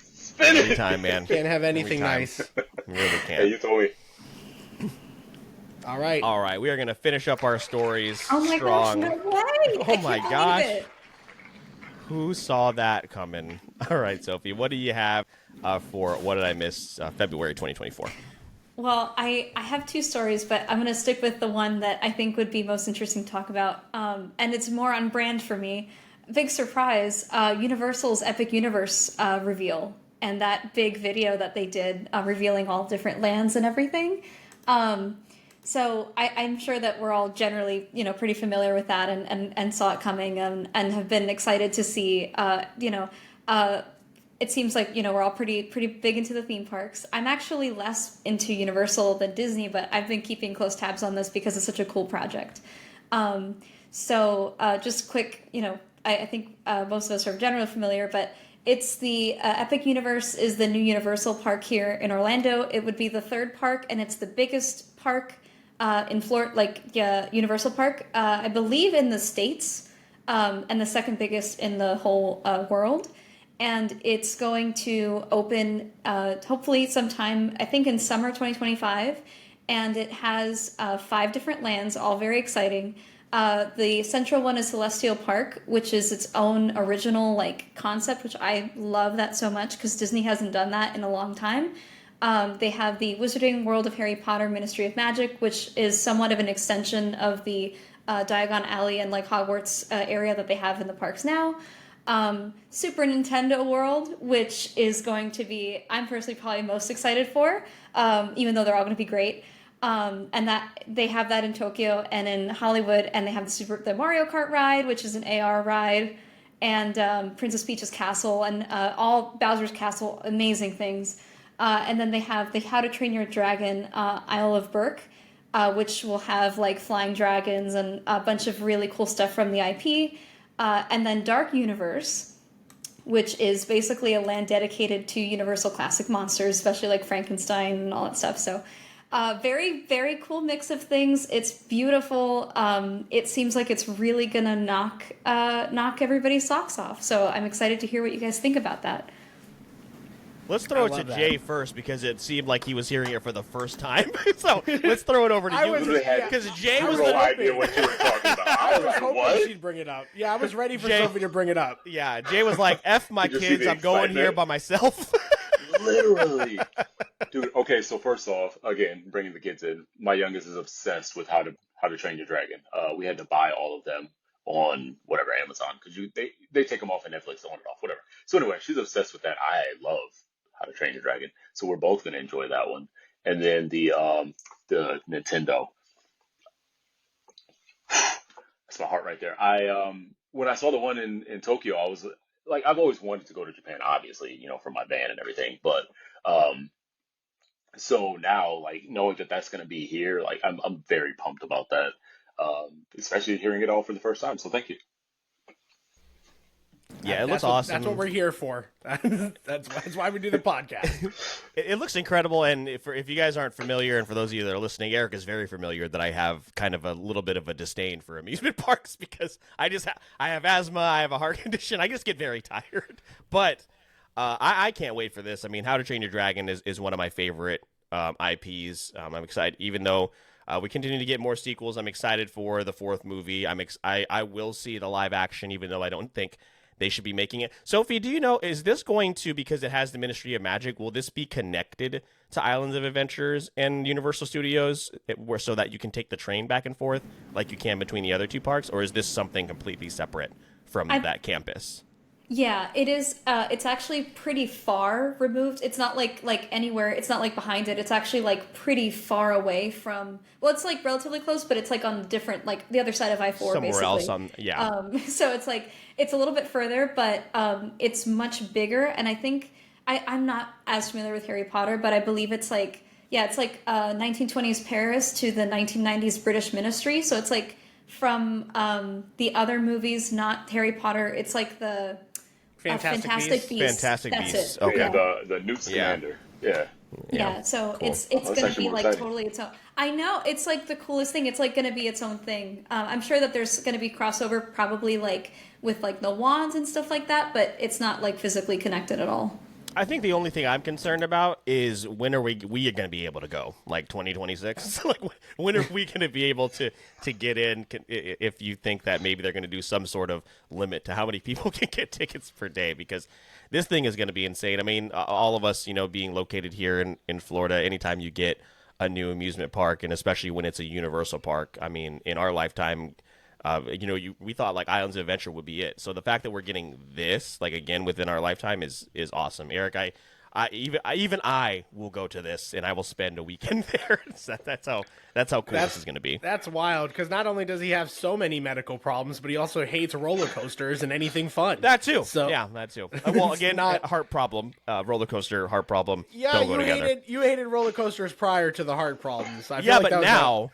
Spin Every it. time, man. Can't have anything nice. Really Hey, can't. you told me. All right. All right, we are gonna finish up our stories Oh my strong. gosh, no way. Oh my gosh. It. Who saw that coming? All right, Sophie, what do you have for What Did I Miss February 2024? Well, I have two stories, but I'm going to stick with the one that I think would be most interesting to talk about. And it's more on brand for me. Big surprise, Universal's Epic Universe reveal. And that big video that they did revealing all different lands and everything. So I'm sure that we're all generally, pretty familiar with that and saw it coming and have been excited to see, it seems like, we're all pretty big into the theme parks. I'm actually less into Universal than Disney, but I've been keeping close tabs on this because it's such a cool project. So just quick, I think most of us are generally familiar, but it's the Epic Universe is the new Universal park here in Orlando. It would be the third park, and it's the biggest park in Florida, Universal Park, I believe in the States, and the second biggest in the whole world. And it's going to open hopefully sometime, I think in summer 2025. And it has 5 different lands, all very exciting. The central one is Celestial Park, which is its own original concept, which I love that so much because Disney hasn't done that in a long time. They have the Wizarding World of Harry Potter Ministry of Magic, which is somewhat of an extension of the Diagon Alley and Hogwarts area that they have in the parks now. Super Nintendo World, which is going to be, I'm personally probably most excited for, even though they're all going to be great. And that they have that in Tokyo and in Hollywood, and they have the Mario Kart ride, which is an AR ride, and Princess Peach's Castle, and all Bowser's Castle, amazing things. And then they have the How to Train Your Dragon Isle of Berk, which will have flying dragons and a bunch of really cool stuff from the IP. And then Dark Universe, which is basically a land dedicated to Universal classic monsters, especially Frankenstein and all that stuff. So very, very cool mix of things. It's beautiful. It seems like it's really going to knock everybody's socks off. So I'm excited to hear what you guys think about that. Let's throw it to Jay first because it seemed like he was hearing it for the first time. So let's throw it over to you because Jay was no idea what you were talking about. I was like, hoping what? she'd bring it up. Yeah, I was ready for Sophie to bring it up. Yeah, Jay was like, F my Did you see kids, the I'm going here excitement? by myself. Literally. Dude, okay, so first off, again, bringing the kids in, my youngest is obsessed with How to Train Your Dragon. We had to buy all of them on whatever, Amazon, because they take them off of Netflix, they want it off, whatever. So anyway, she's obsessed with that. I love How to Train Your Dragon, so we're both going to enjoy that one. And then the Nintendo. That's my heart right there. When I saw the one in Tokyo, I was like, I've always wanted to go to Japan, obviously, for my band and everything. But so now, knowing that that's going to be here, I'm very pumped about that. Especially hearing it all for the first time. So thank you. Yeah, it looks awesome. That's what we're here for. That's why we do the podcast. It looks incredible, and if you guys aren't familiar, and for those of you that are listening, Eric is very familiar that I have kind of a little bit of a disdain for amusement parks because I have asthma, I have a heart condition, I just get very tired. But I can't wait for this. I mean, How to Train Your Dragon is one of my favorite IPs. I'm excited, even though we continue to get more sequels. I'm excited for the 4th movie. I will see the live action, even though I don't think they should be making it. Sophie, do you know, is this going to, because it has the Ministry of Magic, will this be connected to Islands of Adventures and Universal Studios so that you can take the train back and forth like you can between the other two parks? Or is this something completely separate from that campus? Yeah, it is. It's actually pretty far removed. It's not like anywhere. It's not like behind it. It's actually like pretty far away from. Well, it's like relatively close, but it's like on different, like the other side of I-4, somewhere basically. else on, yeah. So it's like it's a little bit further, but it's much bigger. And I think I'm not as familiar with Harry Potter, but I believe it's like 1920s Paris to the 1990s British Ministry. So it's like from the other movies, not Harry Potter. It's like the Fantastic Beasts. Fantastic That's Beasts. it. Okay. Yeah. The Newt Scamander. Yeah. Yeah, so Cool. it's going to be like exciting. totally its own. I know, it's like the coolest thing. It's like going to be its own thing. I'm sure that there's going to be crossover probably like with like the wands and stuff like that, but it's not like physically connected at all. I think the only thing I'm concerned about is when are we going to be able to go? Like 2026? Like when are we going to be able to get in? If you think that maybe they're going to do some sort of limit to how many people can get tickets per day, because this thing is going to be insane. I mean, all of us, being located here in Florida, anytime you get a new amusement park, and especially when it's a Universal park, I mean, in our lifetime, we thought like Islands of Adventure would be it. So the fact that we're getting this, like again within our lifetime, is awesome. Eric, I will go to this, and I will spend a weekend there. That's how cool this is going to be. That's wild, because not only does he have so many medical problems, but he also hates roller coasters and anything fun. That too. So, yeah, that too. Well, again, heart problem, roller coaster, heart problem. Yeah, don't go together. You hated roller coasters prior to the heart problems. I feel Yeah, like but that was now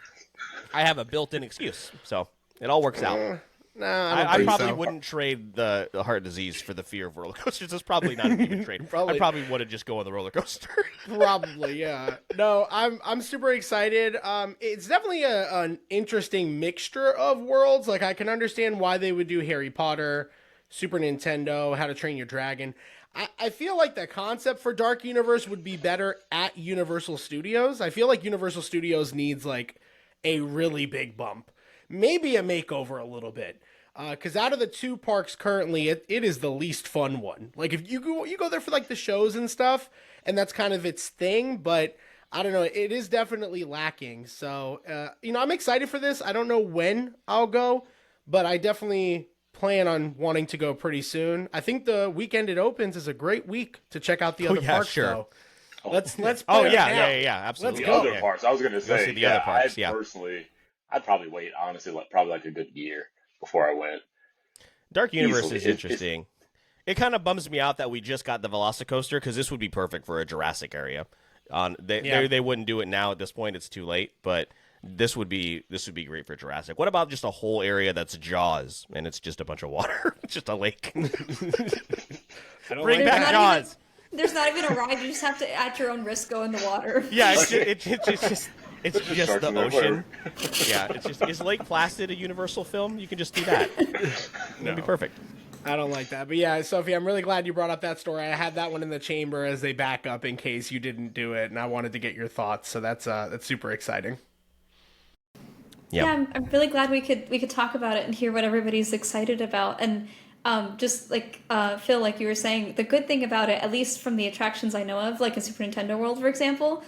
I have a built-in excuse, so it all works out. No, I don't I think probably so. wouldn't trade the heart disease for the fear of roller coasters. It's probably not an even trade. I probably would have just go on the roller coaster. Probably, yeah. No, I'm super excited. It's definitely an interesting mixture of worlds. Like, I can understand why they would do Harry Potter, Super Nintendo, How to Train Your Dragon. I feel like the concept for Dark Universe would be better at Universal Studios. I feel like Universal Studios needs like a really big bump. Maybe a makeover a little bit. Because out of the two parks currently, it is the least fun one. Like, if you go there for like the shows and stuff, and that's kind of its thing, but I don't know, it is definitely lacking. So, I'm excited for this. I don't know when I'll go, but I definitely plan on wanting to go pretty soon. I think the weekend it opens is a great week to check out the other parks. sure. Though. Let's Oh play it yeah, now. yeah, absolutely. The other parts, I was going to say, see the other parks, yeah. I'd probably wait, honestly, probably like a good year before I went. Dark Universe Easily. is interesting. It kind of bums me out that we just got the Velocicoaster, because this would be perfect for a Jurassic area. They wouldn't do it now at this point; it's too late. But this would be great for Jurassic. What about just a whole area that's Jaws and it's just a bunch of water, just a lake? Bring back Jaws. There's not even a ride. You just have to, at your own risk, go in the water. Yeah, it's just the ocean. Water. Yeah, is Lake Placid a Universal film? You can just do that. That'd be perfect. I don't like that. But yeah, Sophie, I'm really glad you brought up that story. I had that one in the chamber as a backup in case you didn't do it, and I wanted to get your thoughts. So that's super exciting. Yep. Yeah, I'm really glad we could talk about it and hear what everybody's excited about. And just like Phil, like you were saying, the good thing about it, at least from the attractions I know of, like in Super Nintendo World, for example,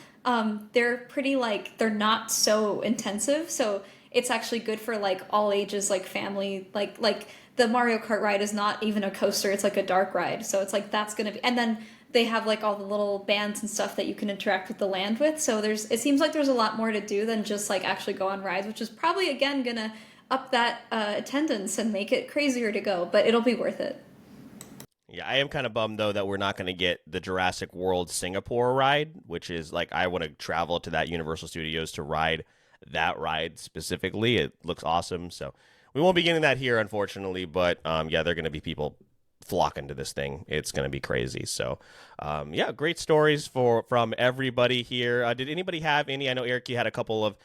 they're pretty they're not so intensive. So it's actually good for like all ages, like family, like the Mario Kart ride is not even a coaster. It's like a dark ride. So it's like, that's going to be, and then they have like all the little bands and stuff that you can interact with the land with. So it seems like there's a lot more to do than just like actually go on rides, which is probably, again, going to up that attendance and make it crazier to go, but it'll be worth it. Yeah, I am kind of bummed, though, that we're not going to get the Jurassic World Singapore ride, which is like, I want to travel to that Universal Studios to ride that ride specifically. It looks awesome. So we won't be getting that here, unfortunately, but yeah, there are going to be people flocking to this thing. It's going to be crazy. So yeah, great stories from everybody here. Did anybody have any? I know, Eric, you had a couple of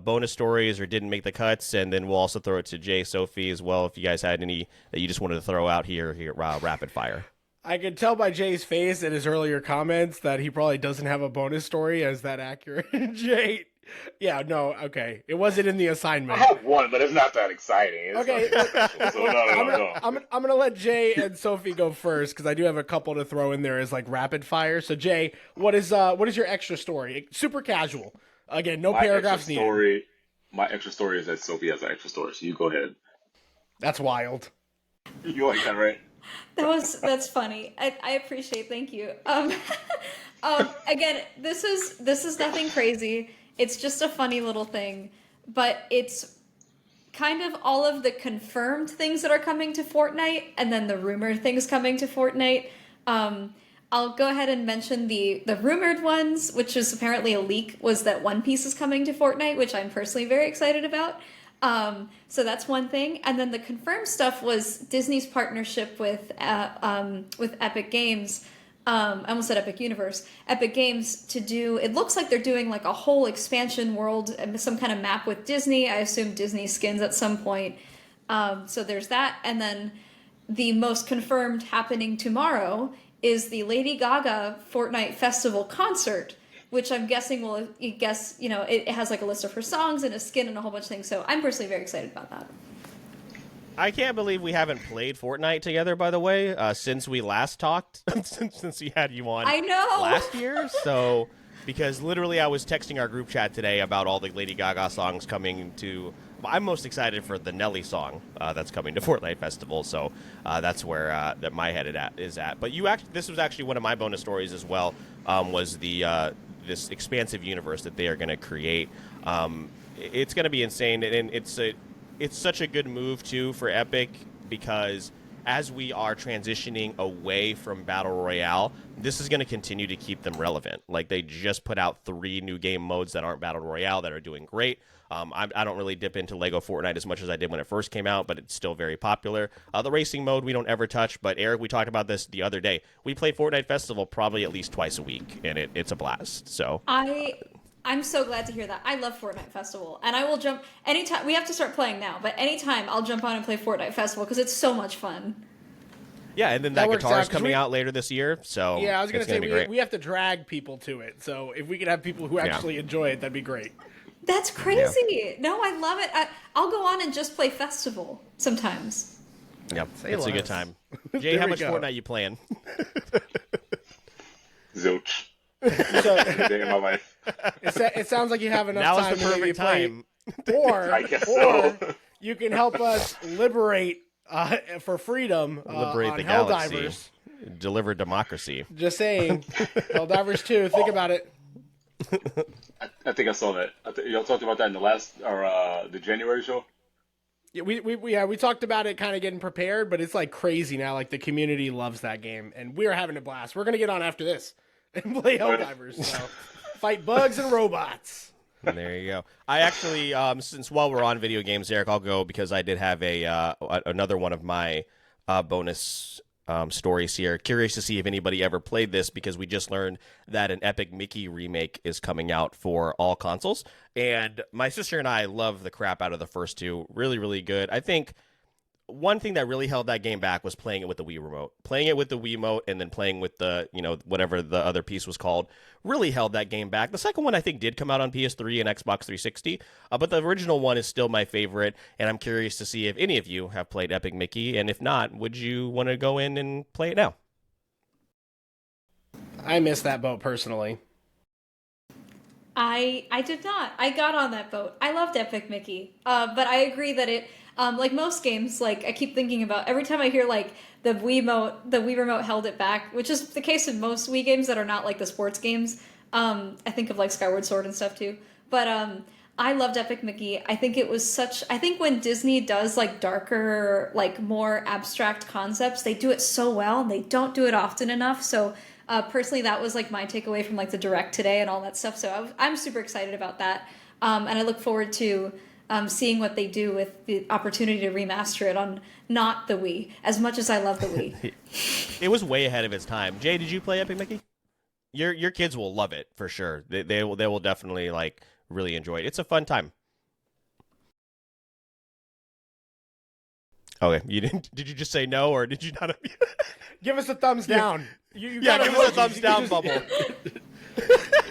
bonus stories or didn't make the cuts, and then we'll also throw it to Jay, Sophie as well, if you guys had any that you just wanted to throw out here rapid fire. I could tell by Jay's face and his earlier comments that he probably doesn't have a bonus story. Is that accurate? Jay, Yeah, no, okay. It wasn't in the I assignment. have one, but it's not that exciting. It's Okay, not special, so no. I'm gonna let Jay and Sophie go first because I do have a couple to throw in there as like rapid fire. So Jay, what is your extra story? Super casual. Again, no paragraphs needed. My extra story is that Sophie has an extra story, so you go ahead. That's wild. You like that, right? That's funny. I appreciate. Thank you. Again, this is nothing crazy. It's just a funny little thing, but it's kind of all of the confirmed things that are coming to Fortnite, and then the rumored things coming to Fortnite. I'll go ahead and mention the rumored ones, which is apparently a leak, was that One Piece is coming to Fortnite, which I'm personally very excited about. So that's one thing. And then the confirmed stuff was Disney's partnership with Epic Games. I almost said Epic Universe. Epic Games to do, it looks like they're doing like a whole expansion world, some kind of map with Disney. I assume Disney skins at some point. So there's that. And then the most confirmed happening tomorrow is the Lady Gaga Fortnite Festival concert, which I'm guessing it has like a list of her songs and a skin and a whole bunch of things. So I'm personally very excited about that. I can't believe we haven't played Fortnite together, by the way, since we last talked, since we had you on I know. last year. So, because literally I was texting our group chat today about all the Lady Gaga songs coming to... I'm most excited for the Nelly song that's coming to Fortnite Festival, so that's where that my head is at. But this was actually one of my bonus stories as well, was this expansive universe that they are going to create. It's going to be insane, and it's such a good move, too, for Epic, because as we are transitioning away from Battle Royale, this is going to continue to keep them relevant. Like, they just put out 3 new game modes that aren't Battle Royale that are doing great. I don't really dip into Lego Fortnite as much as I did when it first came out, but it's still very popular. The racing mode we don't ever touch, but Eric, we talked about this the other day. We play Fortnite Festival probably at least twice a week, and it's a blast. So I'm so glad to hear that. I love Fortnite Festival, and I will jump anytime. We have to start playing now, but anytime I'll jump on and play Fortnite Festival because it's so much fun. Yeah, and then that guitar is coming out later this year, so yeah, I was going to say we we have to drag people to it. So if we could have people who actually enjoy it, that'd be great. That's crazy. Yeah. No, I love it. I'll go on and just play Festival sometimes. Yep, it's a good time. Jay, how much Fortnite you playing? Zilch. Day in my life. It sounds like you have enough now time is the perfect time. Or you can help us liberate for freedom liberate on the galaxy. Helldivers. Deliver democracy. Just saying. Helldivers 2, think about it. I think I saw that. Y'all talked about that in the last, or the January show? Yeah, we talked about it kind of getting prepared, but it's like crazy now. Like, the community loves that game, and we're having a blast. We're going to get on after this and play Helldivers. So fight bugs and robots. And there you go. I actually, since while we're on video games, Eric, I'll go because I did have another one of my bonus stories here. Curious to see if anybody ever played this, because we just learned that an Epic Mickey remake is coming out for all consoles. And my sister and I love the crap out of the first 2. Really, really good. I think one thing that really held that game back was playing it with the Wii remote. Playing it with the Wiimote and then playing with the, whatever the other piece was called, really held that game back. The second one, I think, did come out on PS3 and Xbox 360, but the original one is still my favorite, and I'm curious to see if any of you have played Epic Mickey, and if not, would you want to go in and play it now? I missed that boat, personally. I did not. I got on that boat. I loved Epic Mickey, but I agree that it... like most games, like I keep thinking about every time I hear like the Wii remote held it back, which is the case in most Wii games that are not like the sports games. I think of like Skyward Sword and stuff too. But I loved Epic Mickey. I think it was I think when Disney does like darker, like more abstract concepts, they do it so well, and they don't do it often enough. So personally, that was like my takeaway from like the Direct today and all that stuff. So I'm super excited about that, and I look forward to seeing what they do with the opportunity to remaster it on not the Wii, as much as I love the Wii. It was way ahead of its time. Jay, did you play Epic Mickey? Your kids will love it for sure. They will definitely like really enjoy it. It's a fun time. Okay, you didn't? Did you just say no, or did you not? Give us a thumbs down. Give us a thumbs down bubble.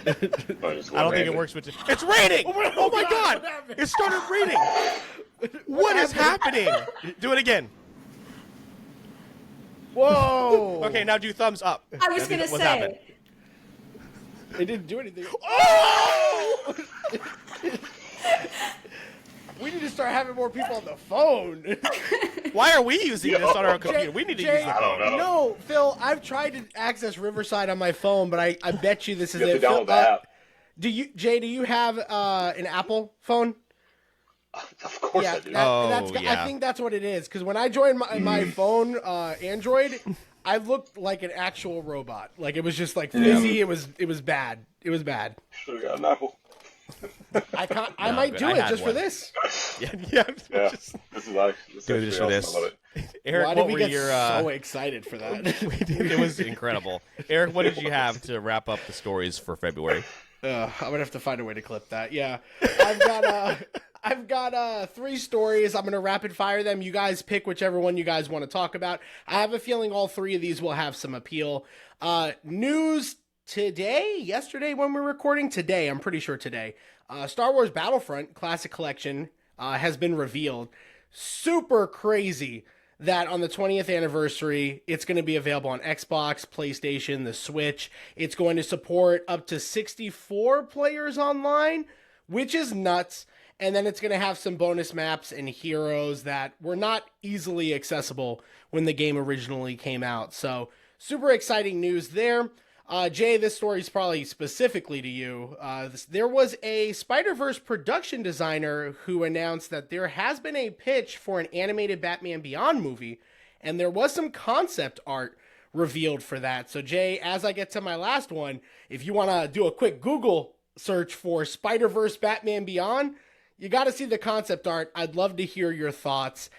I don't think it works with it's raining! Oh my god! It started raining! What is happening? Do it again. Whoa! Okay, now do thumbs up. I was going to What's say. happened? It didn't do anything. Oh! We need to start having more people on the phone. Why are we using this on our computer? We need to use the I don't phone. know. No, Phil, I've tried to access Riverside on my phone, but I bet you this is You have it. to download the app. Do you have an Apple phone? Of course I do. yeah. I think that's what it is. Because when I joined my phone, Android, I looked like an actual robot. Like it was just like fizzy. It was bad. It was bad. Should have got an apple. I might do I it had just one. for this. Yeah, Just this is like do this for this. I love it. Eric, Why what did we were get your? so excited for that? It was incredible. Eric, what did you have to wrap up the stories for February? I'm gonna have to find a way to clip that. Yeah, I've got 3 stories. I'm gonna rapid fire them. You guys pick whichever one you guys want to talk about. I have a feeling all 3 of these will have some appeal. News yesterday when we're recording today. I'm pretty sure today. Star Wars Battlefront Classic Collection has been revealed. Super crazy that on the 20th anniversary, it's going to be available on Xbox, PlayStation, the Switch. It's going to support up to 64 players online, which is nuts. And then it's going to have some bonus maps and heroes that were not easily accessible when the game originally came out. So super exciting news there. Jay, this story is probably specifically to you. There was a Spider-Verse production designer who announced that there has been a pitch for an animated Batman Beyond movie, and there was some concept art revealed for that. So, Jay, as I get to my last one, if you want to do a quick Google search for Spider-Verse Batman Beyond, you got to see the concept art. I'd love to hear your thoughts.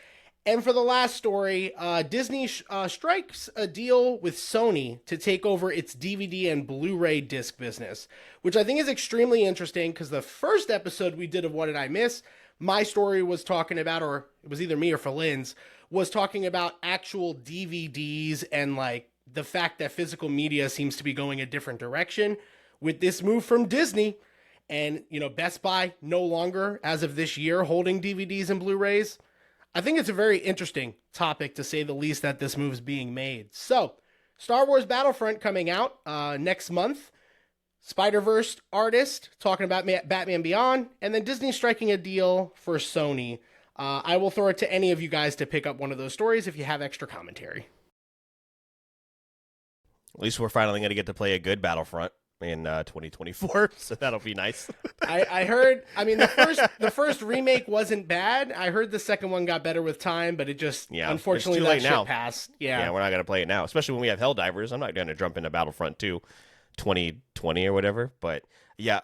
And for the last story, Disney strikes a deal with Sony to take over its DVD and Blu-ray disc business, which I think is extremely interesting because the first episode we did of What Did I Miss, my story was talking about, or it was either me or Lynn's, was talking about actual DVDs and like the fact that physical media seems to be going a different direction with this move from Disney. And, Best Buy no longer, as of this year, holding DVDs and Blu-rays. I think it's a very interesting topic, to say the least, that this move is being made. So, Star Wars Battlefront coming out next month. Spider-Verse artist talking about Batman Beyond. And then Disney striking a deal for Sony. I will throw it to any of you guys to pick up one of those stories if you have extra commentary. At least we're finally going to get to play a good Battlefront in 2024, so that'll be nice. I heard, the first remake wasn't bad. I heard the second one got better with time, but it just, unfortunately, it's too that late shit now. passed. Yeah, we're not going to play it now, especially when we have Helldivers. I'm not going to jump into Battlefront 2 2020 or whatever, but yeah.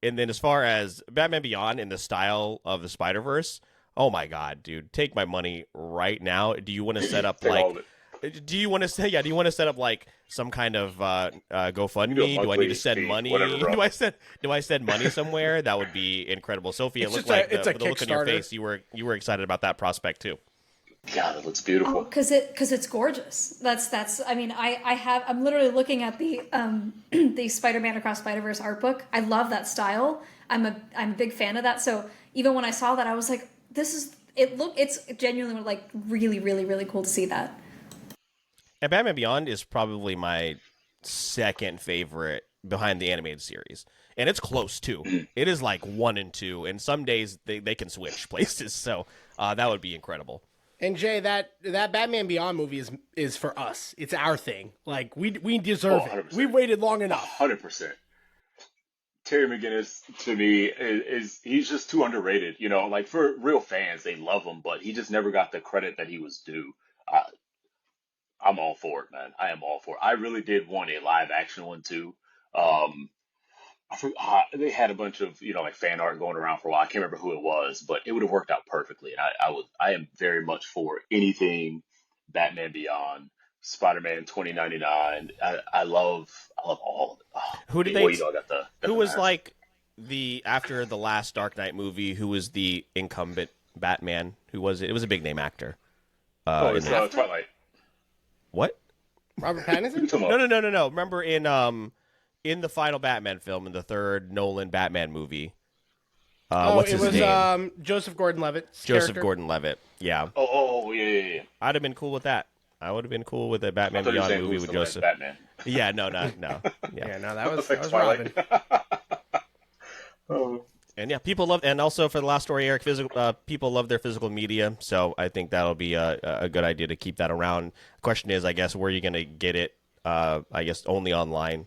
And then as far as Batman Beyond and the style of the Spider-Verse, oh my god, dude, take my money right now. Do you want to set up Do you want to set up like some kind of GoFundMe? Do I need to send money? Do I send money somewhere? That would be incredible. Sophie, it looked like the look on your face, you were excited about that prospect too. God, it looks beautiful. Because it's gorgeous. I'm literally looking at the the Spider-Man Across Spider-Verse art book. I love that style. I'm a big fan of that. So even when I saw that, I was like, it's genuinely like really, really, really cool to see that. And Batman Beyond is probably my second favorite behind the animated series. And it's close, too. It is like 1 and 2. And some days they can switch places. So that would be incredible. And Jay, that Batman Beyond movie is for us. It's our thing. Like, we deserve it. We waited long enough. 100%. Terry McGinnis, to me, he's just too underrated. Like, for real fans, they love him, but he just never got the credit that he was due. I'm all for it, man. I am all for it. I really did want a live action one too. They had a bunch of like fan art going around for a while. I can't remember who it was, but it would have worked out perfectly. And I am very much for anything Batman Beyond, Spider-Man 2099. I love all of it. Oh, who did who was like after the last Dark Knight movie? Who was the incumbent Batman? Who was it? It was a big name actor. It's Twilight. What? Robert Pattinson? No. Remember in in the final Batman film, in the third Nolan Batman movie. Oh, what's it his was name? Joseph Gordon-Levitt's Joseph character. Gordon-Levitt. Yeah. Oh, yeah. I'd have been cool with that. I would have been cool with a I Batman thought you were Beyond saying movie who's with the last Joseph. Batman. Yeah, no. Yeah. Yeah, no, that was Twilight. Robin. Oh. And yeah, people love, and also for the last story, Eric, people love their physical media, so I think that'll be a good idea to keep that around. The question is, I guess, where are you going to get it? I guess only online.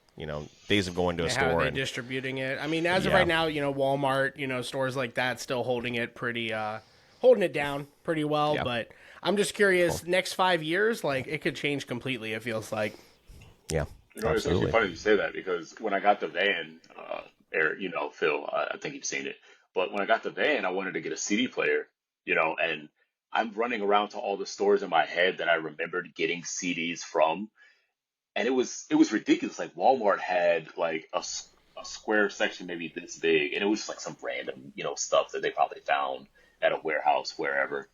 Days of going to a How store. are they distributing it? I mean, as of right now, Walmart, stores like that still holding it holding it down pretty well. Yeah. But I'm just curious, next 5 years, like it could change completely. It feels like. Yeah, It's actually funny you say that because when I got the van, Eric, Phil, I think you've seen it. But when I got the van, I wanted to get a CD player, and I'm running around to all the stores in my head that I remembered getting CDs from. And it was ridiculous. Like Walmart had like a square section maybe this big, and it was just like some random stuff that they probably found at a warehouse wherever.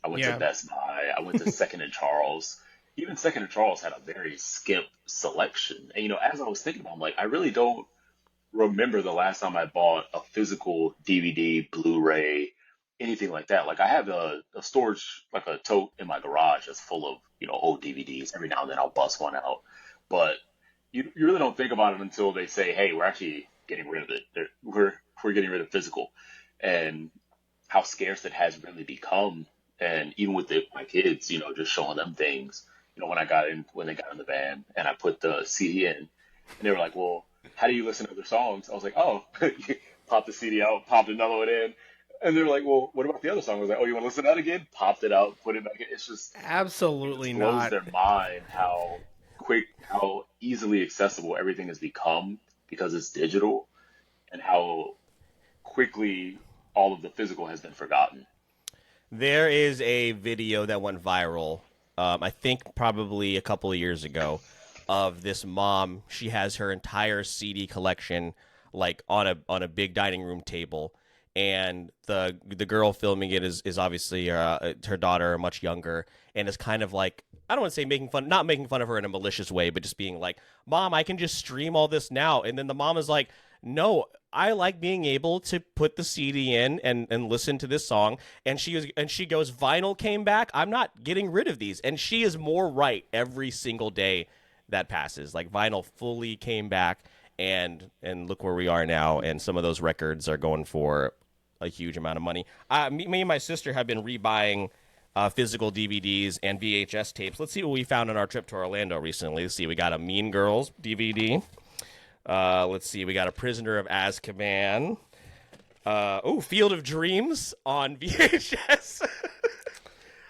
I went to Best Buy. I went to Second and Charles. Even Second and Charles had a very skimp selection. And as I was thinking about it, I'm like, I really don't remember the last time I bought a physical DVD, Blu-ray, anything like that. Like I have a storage, like a tote in my garage that's full of old DVDs. Every now and then I'll bust one out. But you really don't think about it until they say, hey, we're actually getting rid of it. We're getting rid of physical. And how scarce it has really become. And even with my kids, just showing them things, when they got in the van and I put the CD in, and they were like, well, how do you listen to other songs? I was like, oh, you pop the CD out, popped another one in. And they're like, well, what about the other song? I was like, oh, you want to listen to that again? Popped it out, put it back in. It's just Absolutely it blows not. their mind how easily accessible everything has become because it's digital, and how quickly all of the physical has been forgotten. There is a video that went viral, I think probably a couple of years ago, of this mom. She has her entire CD collection like on a big dining room table, and the girl filming it is obviously her daughter, much younger, and is kind of like, I don't want to say not making fun of her in a malicious way, but just being like, Mom, I can just stream all this now. And then the mom is like, no, I like being able to put the CD in and listen to this song. And she goes, vinyl came back. I'm not getting rid of these. And she is more right every single day that passes. Like vinyl fully came back, and look where we are now. And some of those records are going for a huge amount of money. Me and my sister have been rebuying physical DVDs and VHS tapes. Let's see what we found on our trip to Orlando recently. Let's see. We got a Mean Girls DVD. Let's see. We got a Prisoner of Azkaban. Field of Dreams on VHS.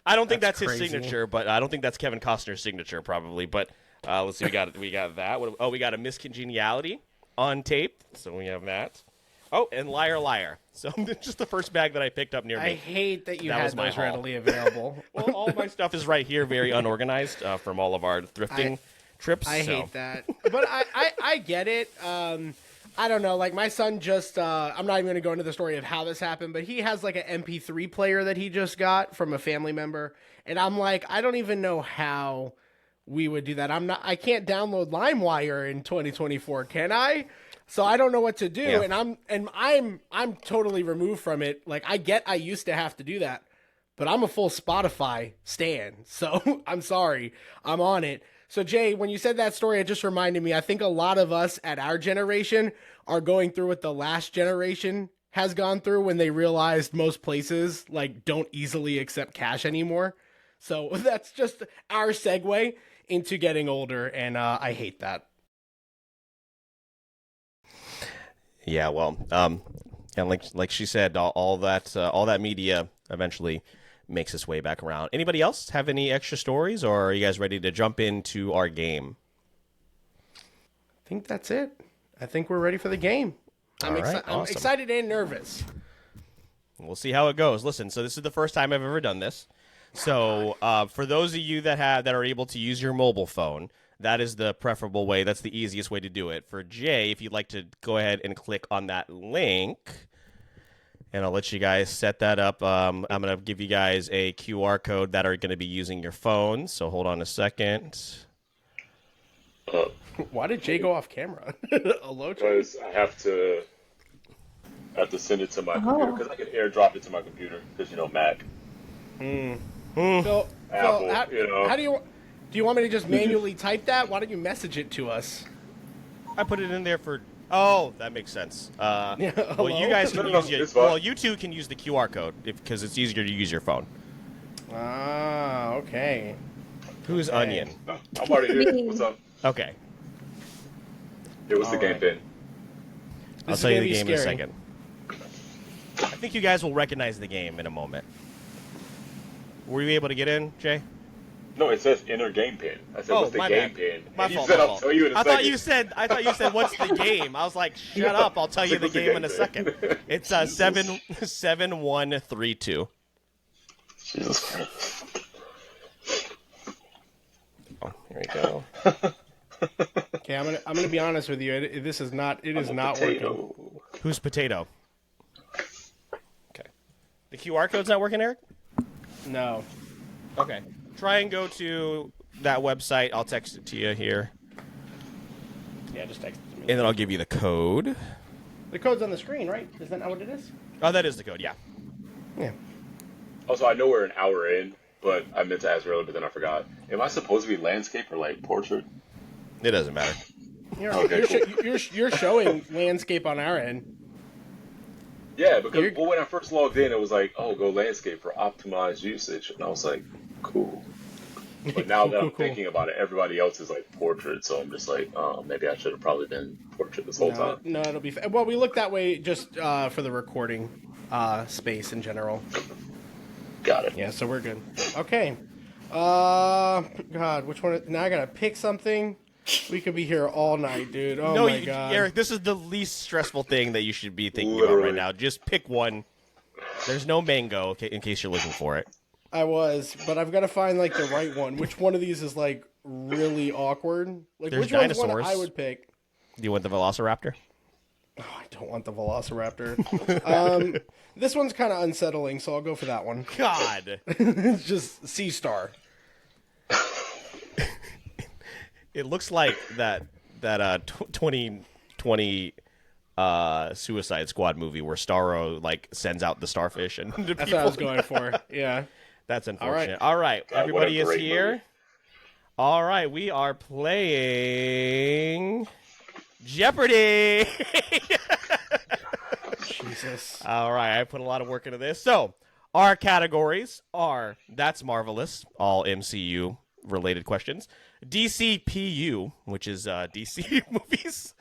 I don't think that's his crazy. signature, but I don't think that's Kevin Costner's signature, probably. But let's see. We got that. We got a Miss Congeniality on tape. So we have that. Oh, and Liar Liar. So just the first bag that I picked up near me. I hate that you That was had my those haul. readily available. Well, all my stuff is right here, very unorganized from all of our thrifting trips. I hate that. But I get it. I don't know. Like my son just, I'm not even going to go into the story of how this happened, but he has like an MP3 player that he just got from a family member. And I'm like, I don't even know how we would do that. I can't download LimeWire in 2024, can I? So I don't know what to do. Yeah. And I'm totally removed from it. Like I used to have to do that, but I'm a full Spotify stan. So I'm sorry. I'm on it. So Jay, when you said that story, it just reminded me, I think a lot of us at our generation are going through what the last generation has gone through when they realized most places like don't easily accept cash anymore. So that's just our segue into getting older. And I hate that. Yeah, well, and like she said, all that media eventually makes its way back around. Anybody else have any extra stories, or are you guys ready to jump into our game? I think that's it. I think we're ready for the game. I'm awesome. excited and nervous. We'll see how it goes. Listen, so this is the first time I've ever done this. So for those of you that are able to use your mobile phone, that is the preferable way. That's the easiest way to do it. For Jay, if you'd like to go ahead and click on that link, and I'll let you guys set that up. I'm going to give you guys a QR code that are going to be using your phone. So hold on a second. Why did Jay go off camera? Hello, Jay? Because I have to send it to my computer because I can airdrop it to my computer because Mac. Phil, Apple, how do you want me to just manually type that? Why don't you message it to us? I put it in there for. Oh, that makes sense. Well, you guys can No, use it's fine. well, you two can use the QR code because it's easier to use your phone. Ah, okay. Who's Onion? No, I'm already here. What's up? Okay, It was the game pin. I'll is tell you gonna the be game in a scary. second. I think you guys will recognize the game in a moment. Were you able to get in, Jay? No, it says inner game pin. I said, what's the my game bad. pin? My And you fault. said, my I'll fault. tell you in a I second. thought you said what's the game? I was like, shut up! I'll tell you the What's the game in a game second. then? It's 7-1-3-2. Jesus Christ. Oh, here we go. Okay, I'm gonna be honest with you. It is not working. Who's Potato? Okay. The QR code's not working, Eric? No. Okay. Try and go to that website. I'll text it to you here. Yeah, just text it to me. And then I'll give you the code. The code's on the screen, right? Is that not what it is? Oh, that is the code, yeah. Yeah. Also, I know we're an hour in, but I meant to ask earlier, but then I forgot. Am I supposed to be landscape or like portrait? It doesn't matter. You're showing landscape on our end. Yeah, because when I first logged in, it was like, oh, go landscape for optimized usage. And I was like, cool. But now that I'm thinking about it, everybody else is like portrait, so I'm just like, oh, maybe I should have probably been portrait this whole time. No, it'll be. Well, we look that way just for the recording space in general. Got it. Yeah, so we're good. Okay. God, which one? Now I gotta pick something. We could be here all night, dude. Oh my God. Eric, this is the least stressful thing that you should be thinking about Literally. right now. Just pick one. There's no mango, in case you're looking for it. I was, but I've got to find like the right one. Which one of these is like really awkward? Like There's which one's one dinosaurs. I would pick? Do you want the Velociraptor? Oh, I don't want the Velociraptor. This one's kind of unsettling, so I'll go for that one. God. It's just Sea Star. It looks like that 2020 Suicide Squad movie where Starro like sends out the starfish and the That's people. what I was going for. Yeah. That's unfortunate. All right. God, Everybody what a is great here. movie. All right, we are playing Jeopardy. Jesus. All right, I put a lot of work into this. So, our categories are That's Marvelous, all MCU related questions. DCPU, which is DC movies.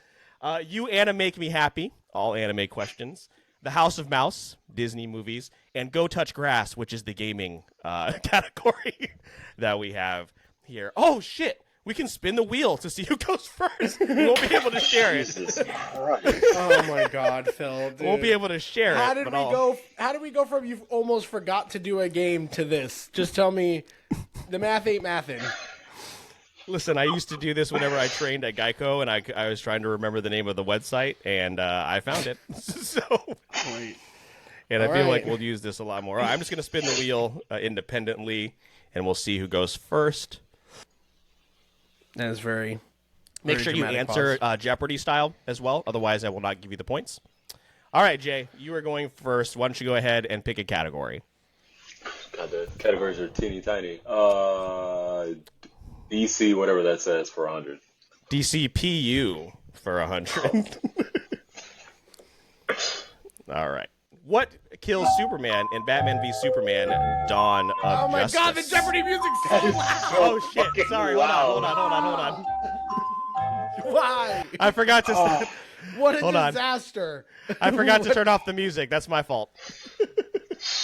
You Make Me Happy, all anime questions. The House of Mouse, Disney movies. And Go Touch Grass, which is the gaming category that we have here. Oh, shit. We can spin the wheel to see who goes first. We won't be able to share it. Jesus Christ. Oh my God, Phil. Dude. Won't be able to share How it. did but we go? How did we go from you almost forgot to do a game to this? Just tell me, the math ain't mathin'. Listen, I used to do this whenever I trained at Geico, and I was trying to remember the name of the website, and I found it. So, and I All feel right. like we'll use this a lot more. I'm just going to spin the wheel independently, and we'll see who goes first. That is very. Make sure you answer Jeopardy style as well. Otherwise, I will not give you the points. All right, Jay, you are going first. Why don't you go ahead and pick a category? God, the categories are teeny tiny. DC, whatever that says, for 100. DCPU for 100. All right. What kills Superman in Batman v Superman: Dawn of Oh my Justice? God, the Jeopardy music's so loud. Oh shit! fucking Sorry, loud. hold on. Why? I forgot to. What a Hold on. disaster. I forgot to turn off the music. That's my fault.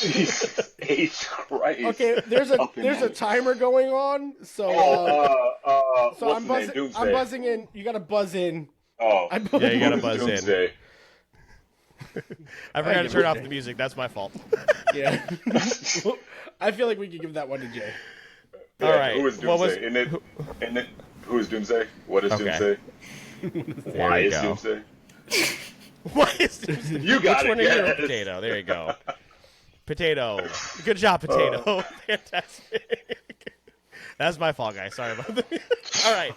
Jesus H. Christ. Okay, there's a timer going on, so What's I'm the name? buzzing. Doomsday. I'm buzzing in. You gotta buzz in. Oh, Yeah, you gotta buzz in. Doomsday. I forgot to turn off the music. That's my fault. Yeah. I feel like we could give that one to Jay. Yeah, All right. Who is What was- Doomsday? And then who is Doomsday? What is Okay. Doomsday? There Why you is go. Doomsday? What is You got Which it. one are you? Yes. Potato. There you go. Potato. Good job, Potato. Fantastic. That's my fault, guys. Sorry about that. All right.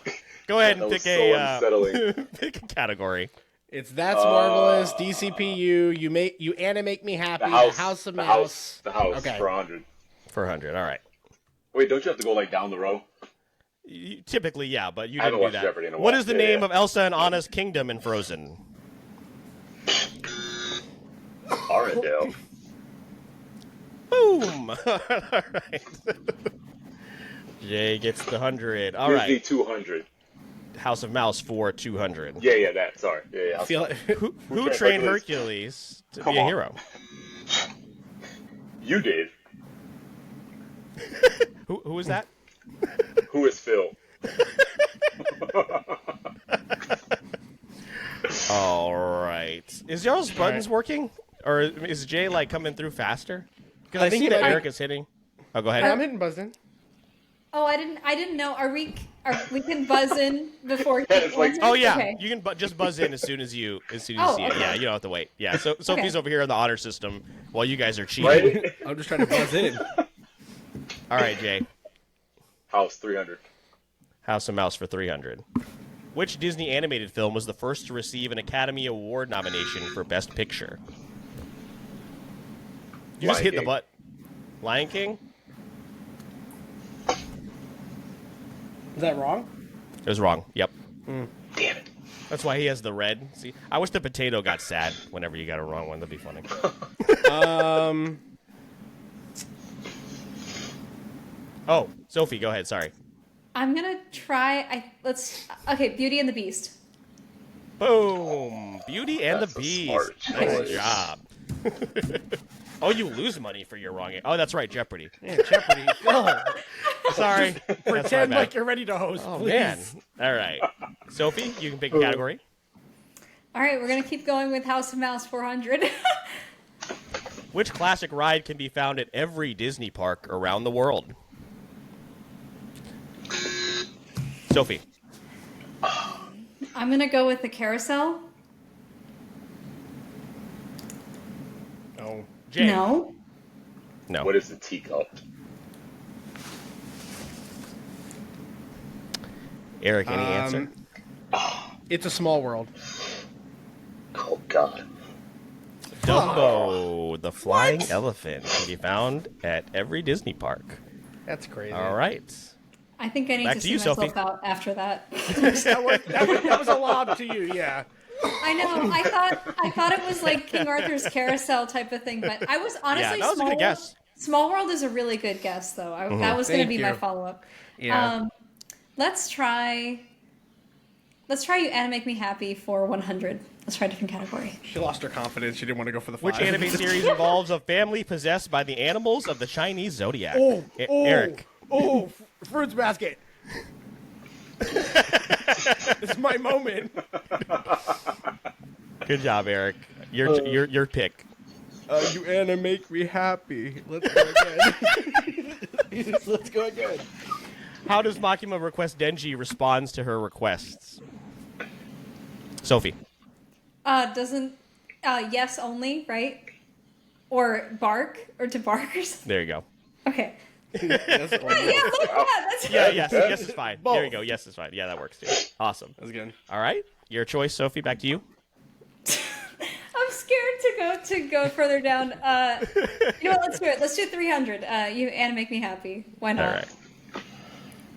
Go ahead and That pick was so unsettling. pick a category. It's That's Marvelous, DCPU, you animate me happy, The House of the Mouse. The house Okay. for 100. For 100, all right. Wait, don't you have to go like down the row? Typically, yeah, but you I haven't didn't do watched that. Jeopardy in a What while. is the Yeah, name yeah. of Elsa and Anna's kingdom in Frozen? Arendelle. Boom! All right. Jay gets the 100. All Disney right. 200. House of Mouse for 200. Yeah, that. Sorry. Yeah. Feel like, Who trained trained Hercules? Hercules to Come be a on. hero? You did. Who was that? Who is Phil? All right. Is y'all's buttons working? Or is Jay, like, coming through faster? Because I think see he that might be. Eric is hitting. Oh, go ahead. I'm hitting buzzing. Oh, I didn't know. We can buzz in before. Yeah, it's like- Oh yeah, Okay. you can just buzz in as soon as you Oh, see it. okay. Yeah, you don't have to wait. Yeah, so Sophie's over here in the honor system while you guys are cheating. Right? I'm just trying to buzz in. All right, Jay. House 300. House of Mouse for 300. Which Disney animated film was the first to receive an Academy Award nomination for Best Picture? You just Lion hit the King. butt. Lion King? Is that wrong? It was wrong. Yep. Damn it. That's why he has the red. See, I wish the potato got sad whenever you got a wrong one. That'd be funny. Oh, Sophie, go ahead. Sorry. I'm gonna try. Okay, Beauty and the Beast. Boom! Beauty and That's the a Beast. smart Nice choice. job. Oh, you lose money for your wrong. Oh, that's right, Jeopardy. Yeah, Jeopardy. Oh, Sorry. That's my pretend bad. like you're ready to host, Oh please. man. All right, Sophie, you can pick a category. All right, we're gonna keep going with House of Mouse 400. Which classic ride can be found at every Disney park around the world? Sophie. I'm gonna go with the Carousel. No. Jay. No. No. What is the teacup? Eric, any answer? It's a Small World. Oh, God. Dumbo, the flying elephant, can be found at every Disney park. That's crazy. All right. I think I need Back to to see you, myself Sophie. out after that. that was a lob to you, yeah. I know. I thought it was like King Arthur's Carousel type of thing, but I was honestly Yeah, that was a good guess. Small World is a really good guess, though. That was going to Thank be my you. follow-up. Yeah. Let's try You Animate Me Happy for 100. Let's try a different category. She lost her confidence. She didn't want to go for the 5. Which anime series involves a family possessed by the animals of the Chinese zodiac? Oh, Eric. Oh, Fruits Basket. It's my moment. Good job, Eric. Your pick. You animate me happy. Let's go again. Let's go again. How does Makima request Denji responds to her requests? Sophie. Doesn't yes only, right? Or bark or to bark or something. There you go. Okay. That's Yeah, look at that. That's Yeah, yes is fine. Both. There you go. Yes is fine. Yeah, that works too. Awesome. good. All right. Your choice, Sophie. Back to you. I'm scared to go further down. You know what? Let's do it. Let's do 300. You Animate Me Happy. Why not? All right.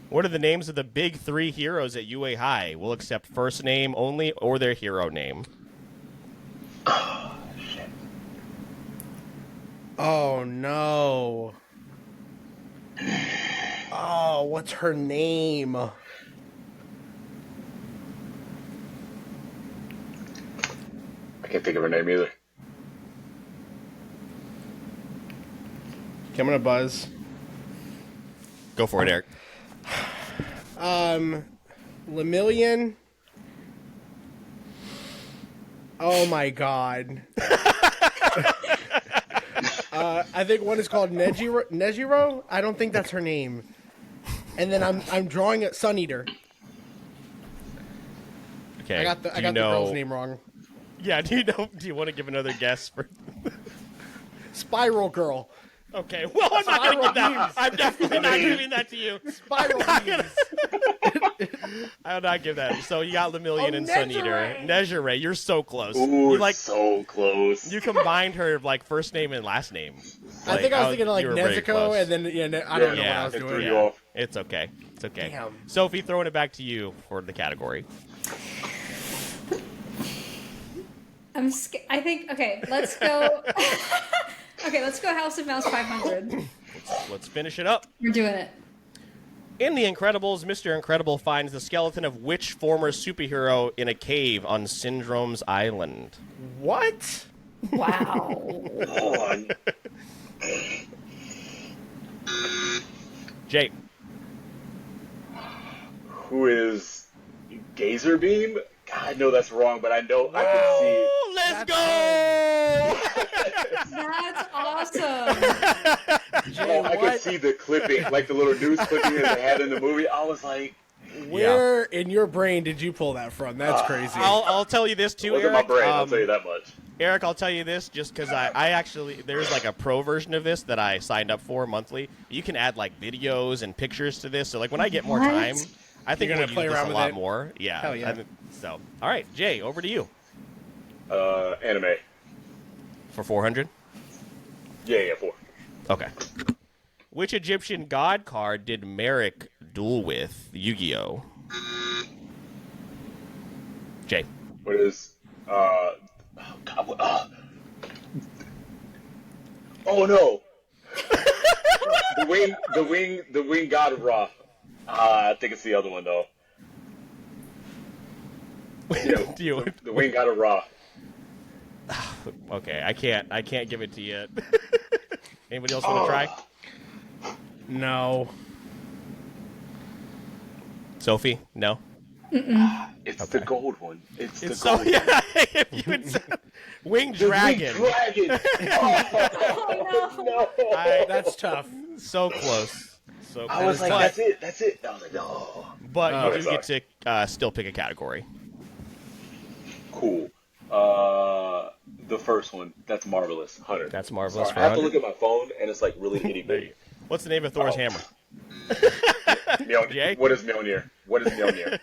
What are the names of the big 3 heroes at UA High? We'll accept first name only or their hero name. Oh no. Oh, what's her name? I can't think of her name either. Okay, I'm gonna buzz. Go for it, Eric. Lemillion. Oh my god. I think one is called Nejiro. I don't think that's her name. And then I'm drawing a Sun Eater. Okay. I got the Do you girl's name wrong. Yeah. Do you want to give another guess for? Spiral Girl. Okay. Well, I'm not gonna give that. Spiral I'm definitely not giving that to you. Spiral Beams. I would not give that. So you got Lemillion and Sun Eater. Nejire, you're so close. Ooh, You so close. You combined her like first name and last name. I think I was thinking like you were very Nezuko, close. and then I don't know what I was it doing. threw you off. It's okay. It's okay. Damn. Sophie, throwing it back to you for the category. I think. Okay, let's go. Okay, let's go House of Mouse 500. Let's finish it up. We're doing it. In The Incredibles, Mr. Incredible finds the skeleton of which former superhero in a cave on Syndrome's Island? What? Wow. Oh, Jake. who is Gazer Beam? God, I know that's wrong, but I know I can see it. Oh, let's go! That's awesome. Oh, I could see the clipping, like the little news clipping that they had in the movie. I was like, Where in your brain did you pull that from? That's crazy. I'll tell you this too, it wasn't Eric. my brain, I'll tell you that much. Eric, I'll tell you this just because I actually, there's like a pro version of this that I signed up for monthly. You can add like videos and pictures to this. So like when I get more What? time, I think You're we'll gonna use play this around a with lot it? more. Yeah. Hell yeah. So, all right, Jay, over to you Anime. for 400. Yeah, 4. Okay. Which Egyptian god card did MrEric duel with Yu-Gi-Oh? Jay. What is, oh no! the wing god of Ra. I think it's the other one though. You- The wing god of Ra. Okay, I can't give it to you. Anybody else want to try? No. Sophie? No. It's the gold one. It's the So gold yeah, if you would say Winged Dragon. Dragon. Oh, no. That's tough. So close. So close. I was like, But- that's it. I was like, no. But Oh, you do get to still pick a category. Cool. The first one. That's Marvelous. 100. That's Marvelous Sorry, for I have to 100. look at my phone, and it's like really itty bitty. What's the name of Thor's Oh. hammer? Jay? What is Mjolnir? What is Mjolnir?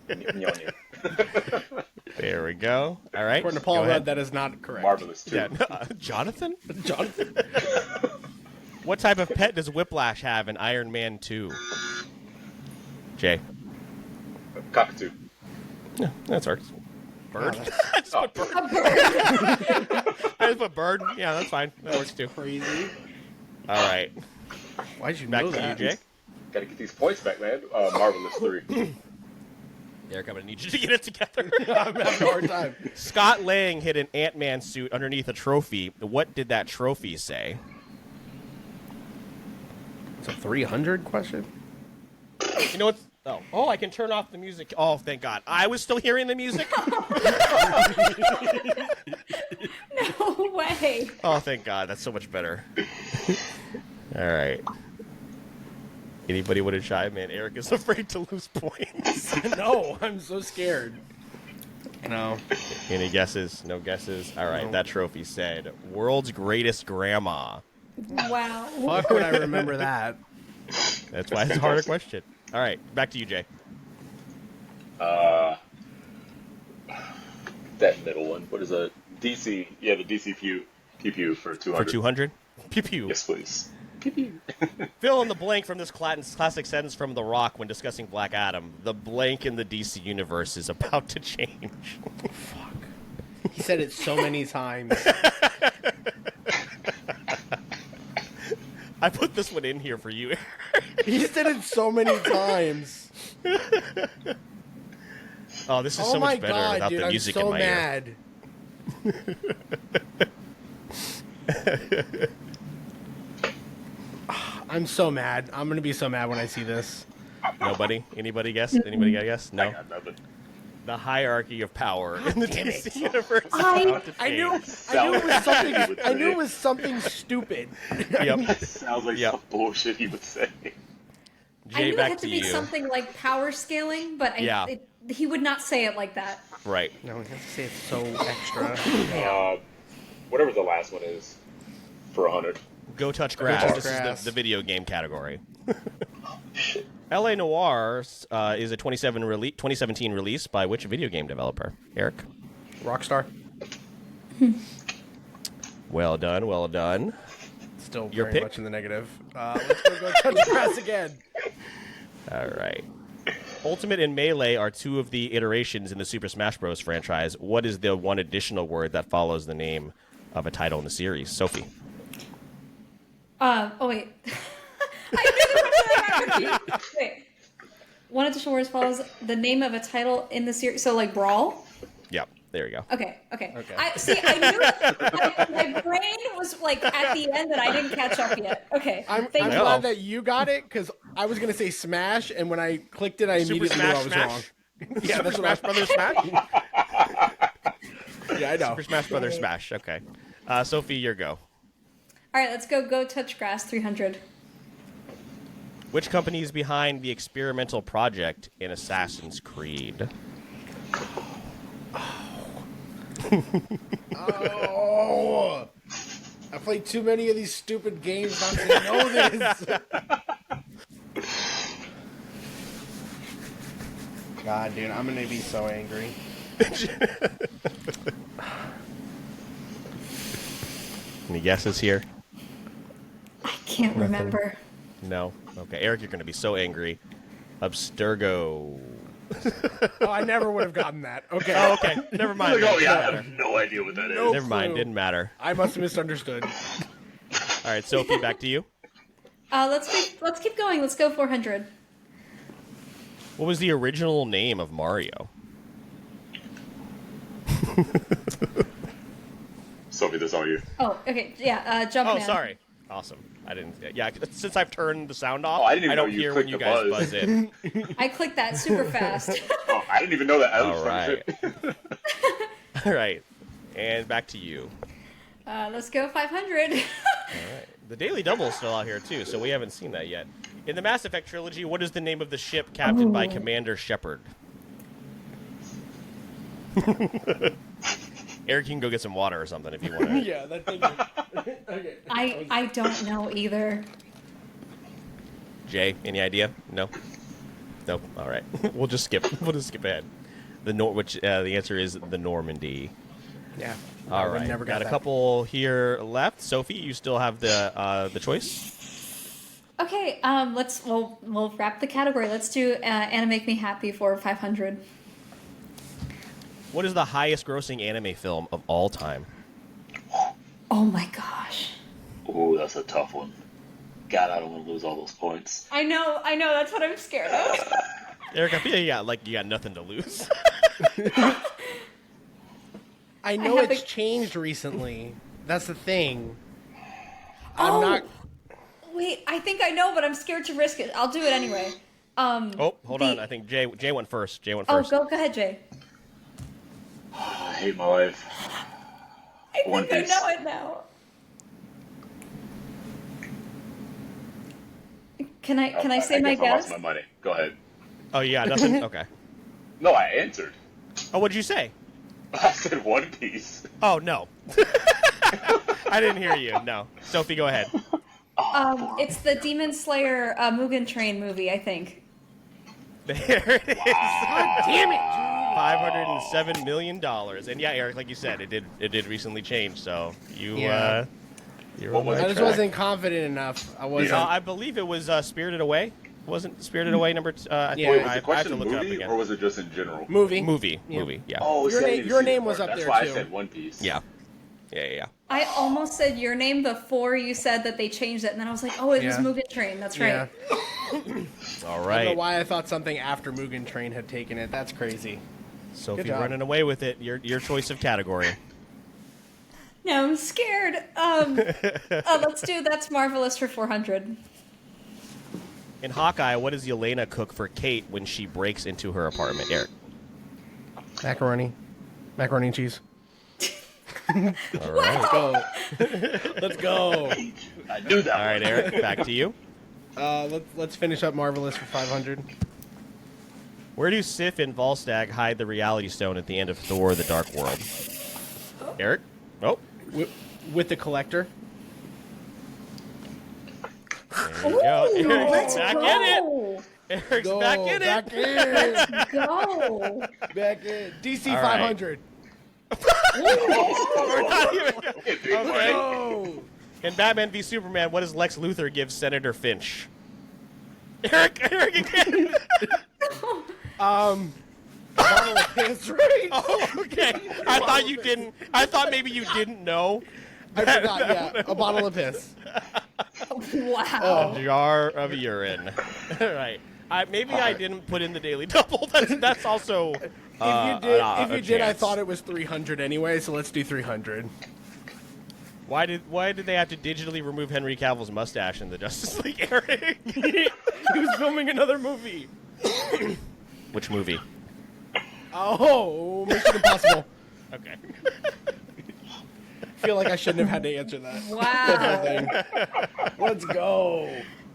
Mjolnir. There we go. All right. According to Paul go Rudd, ahead. that is not correct. Marvelous too. Yeah. Jonathan? Jonathan. What type of pet does Whiplash have in Iron Man 2? Jay. Cockatoo. Yeah, that's our bird. I just Oh, put bird. I just put bird. Yeah, that's fine. That works too. Crazy. All right. Why'd you Back know to you, that? Jake. Gotta get these points back, man. Marvelous 3. Eric, I'm going to need you to get it together. I'm having a hard time. Scott Lang hid an Ant-Man suit underneath a trophy. What did that trophy say? It's a 300 question? You know what's... Oh, I can turn off the music. Oh, thank God. I was still hearing the music. No way. Oh, thank God. That's so much better. All right. Anybody want to chime in? Eric is afraid to lose points. No, I'm so scared. No. Any guesses? No guesses? All right. That trophy said, world's greatest grandma. Wow. Fuck would I remember that. That's why it's a harder question. All right. Back to you, Jay. That middle one. What is a DC? Yeah, the DC Pew Pew for 200. For 200? Pew pew. Yes, please. Fill in the blank from this classic sentence from The Rock when discussing Black Adam. The blank in the DC universe is about to change. He said it so many times. I put this one in here for you. He said it so many times. Oh, this is Oh so my much better god, without dude, the I'm music so in my ear. mad. I'm so mad. I'm gonna be so mad when I see this. Nobody? Anybody guess? Anybody got a guess? I No. got nothing. The hierarchy of power in the DC universe. is I- about to I knew change. it was something. I knew it was something stupid. Yep. Sounds like Yep. some bullshit he would say. I Jay, knew it back had to to be you. something like power scaling, but Yeah. he would not say it like that. Right. No, he has to say it's so extra. Whatever the last one is for 100. Go touch grass. touch This grass. is the video game category. Shit. L.A. Noir is a 2017 release by which video game developer? Eric? Rockstar. Well done, well done. Still Your very pick? much in the negative. Let's go touch grass again. All right. Ultimate and Melee are two of the iterations in the Super Smash Bros. Franchise. What is the one additional word that follows the name of a title in the series? Sophie. Oh, wait. I knew that. Wait. One additional word follows the name of a title in the series. So, like, Brawl? Yep, there you go. Okay. I knew my brain was, like, at the end that I didn't catch up yet. Okay. I'm Thank you. glad that you got it, because I was going to say Smash, and when I clicked it, I Super immediately knew I Smash was Smash? wrong. Yeah, Super that's Smash Brothers Smash? Yeah, I know. Super Smash Brothers Smash, okay. Sophie, your go. All right, let's go touch grass 300. Which company is behind the experimental project in Assassin's Creed? Oh, I played too many of these stupid games not to know this. God, dude, I'm gonna be so angry. Any guesses here? I can't remember. No? Okay, Eric, you're going to be so angry. Abstergo. Oh, I never would have gotten that. Okay. Oh, okay. Never mind. Like, oh yeah, I Didn't have matter. no idea what that is. Nope. Never mind. clue. Didn't matter. I must have misunderstood. All right, Sophie, back to you. Let's keep going. Let's go 400. What was the original name of Mario? Sophie, that's all you. Oh, okay. Yeah, Jumpman. Oh, sorry. Awesome. I didn't. Yeah, since I've turned the sound off, Oh, I didn't even know don't you hear when clicked you the guys buzz. buzz in. I clicked that super fast. Oh, I didn't even know that. All right. All right. And back to you. Let's go 500. All right. The Daily Double is still out here, too, so we haven't seen that yet. In the Mass Effect trilogy, what is the name of the ship captained by Commander Shepard? Eric, you can go get some water or something if you want to. Yeah, that thing. Okay. I don't know either. Jay, any idea? No? Nope. All right. We'll just skip ahead. The answer is the Normandy. Yeah. All I would right. never Got a that. couple here left. Sophie, you still have the choice. Okay, we'll wrap the category. Let's do Anna Make Me Happy for 500. What is the highest grossing anime film of all time? Oh my gosh. Ooh, that's a tough one. God, I don't want to lose all those points. I know, that's what I'm scared of. Eric, I feel you got nothing to lose. I know have it's a- changed recently. That's the thing. Oh. I'm not. Wait, I think I know, but I'm scared to risk it. I'll do it anyway. Oh, hold on. I think Jay went first. Jay went first. Go ahead, Jay. I hate my life. I One think I Piece. know it now. Can I say my guess I lost guess? my money. Go ahead. Oh, you got nothing? Okay. No, I answered. Oh, what'd you say? I said One Piece. Oh, no. I didn't hear you. No. Sophie, go ahead. It's the Demon Slayer Mugen Train movie, I think. There it is. Damn it, $507 million. And yeah, Eric, like you said, it did recently change. So you Yeah. you're What on was the I right just track. wasn't confident enough. I wasn't. I believe it was Spirited Away. Wasn't Spirited Away number? I Yeah. think Wait, was I the have question to look it up movie again. or was it just in general? movie. Movie. Yeah. Yeah. Oh, Your see, I name- didn't your see that name was part. up That's there, why too. I said One Piece. Yeah. Yeah. I almost said your name before you said that they changed it, and then I was like, oh, it was Yeah. Mugen Train. That's Yeah. right. All I don't know right. why I thought something after Mugen Train had taken it. That's crazy. Sophie Good job. running away with it. Your choice of category. Now I'm scared. Let's do That's Marvelous for 400. In Hawkeye, what does Yelena cook for Kate when she breaks into her apartment? Eric. Macaroni and cheese. All right. Go. Let's go. I knew that. All right, one. Eric. Back to you. Let's finish up Marvelous for 500. Where do Sif and Volstagg hide the Reality Stone at the end of Thor: The Dark World? Eric? Oh. With the collector. There you go. Eric's Let's back go. in it. Eric's Go, back in back it. in. Go. Back in. DC All right. 500. We're not even. Okay. Oh. In Batman v Superman, what does Lex Luthor give Senator Finch? Eric again. Bottle of piss, right? Oh, okay. I thought you didn't. I thought maybe you didn't know. I forgot, yeah. A bottle of piss. Wow. A jar of urine. All right. Maybe I didn't put in the daily double. That's also. If you did, I chance. thought it was 300 anyway, so let's do 300. Why did they have to digitally remove Henry Cavill's mustache in the Justice League, Eric? He was filming another movie. Which movie? Oh, Mission Impossible. Okay. I feel like I shouldn't have had to answer that. Wow. Let's go.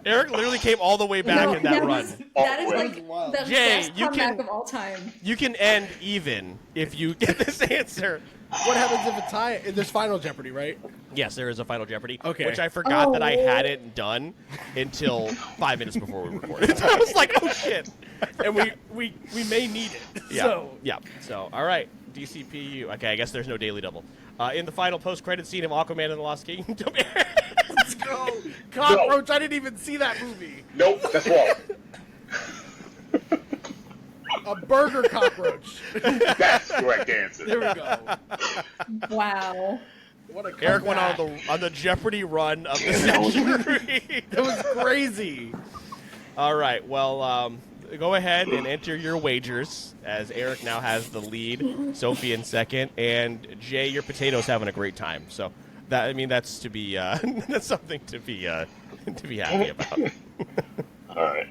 Eric literally came all the way back in that run. That is Oh, like the Jay, best you comeback can- of all time. You can end even if you get this answer. What happens if it's tie? There's Final Jeopardy, right? Yes, there is a Final Jeopardy. Okay. Which I forgot that I Oh. hadn't done until 5 minutes before we recorded. I was like, oh shit. And we may need it. Yeah. So, Yeah. So, all right. DCPU. Okay, I guess there's no daily double. In the final post-credit scene of Aquaman and the Lost Kingdom. let's go. Cockroach, I didn't even see that movie. Nope, that's wrong. A burger cockroach. That's the correct answer. There we go. Wow. What a comeback. Eric went on the Jeopardy run of the century. It was crazy. All right. Well, go ahead and enter your wagers, as Eric now has the lead, Sophie in second, and Jay, your potato's having a great time. So, that's to be that's something to be happy about. All right.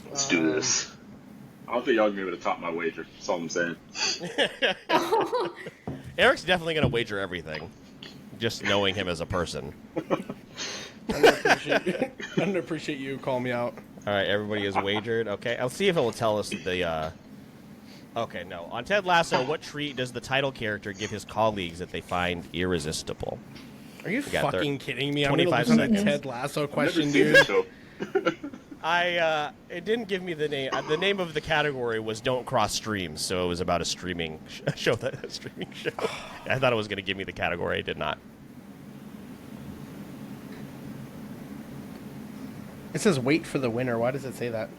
Let's do this. I don't think y'all gonna be able to top my wager. That's all I'm saying. Eric's definitely gonna wager everything, just knowing him as a person. Underappreciate you. Call me out. All right, everybody is wagered. Okay, I'll see if it will tell us the. Okay, no. On Ted Lasso, what treat does the title character give his colleagues that they find irresistible? Are you got fucking kidding me? I'm gonna 25 listen to seconds. Ted Lasso Never question, seen dude. this show. It didn't give me the name. The name of the category was "Don't Cross Streams," so it was about a streaming show. A streaming show. I thought it was going to give me the category. It did not. It says wait for the winner. Why does it say that?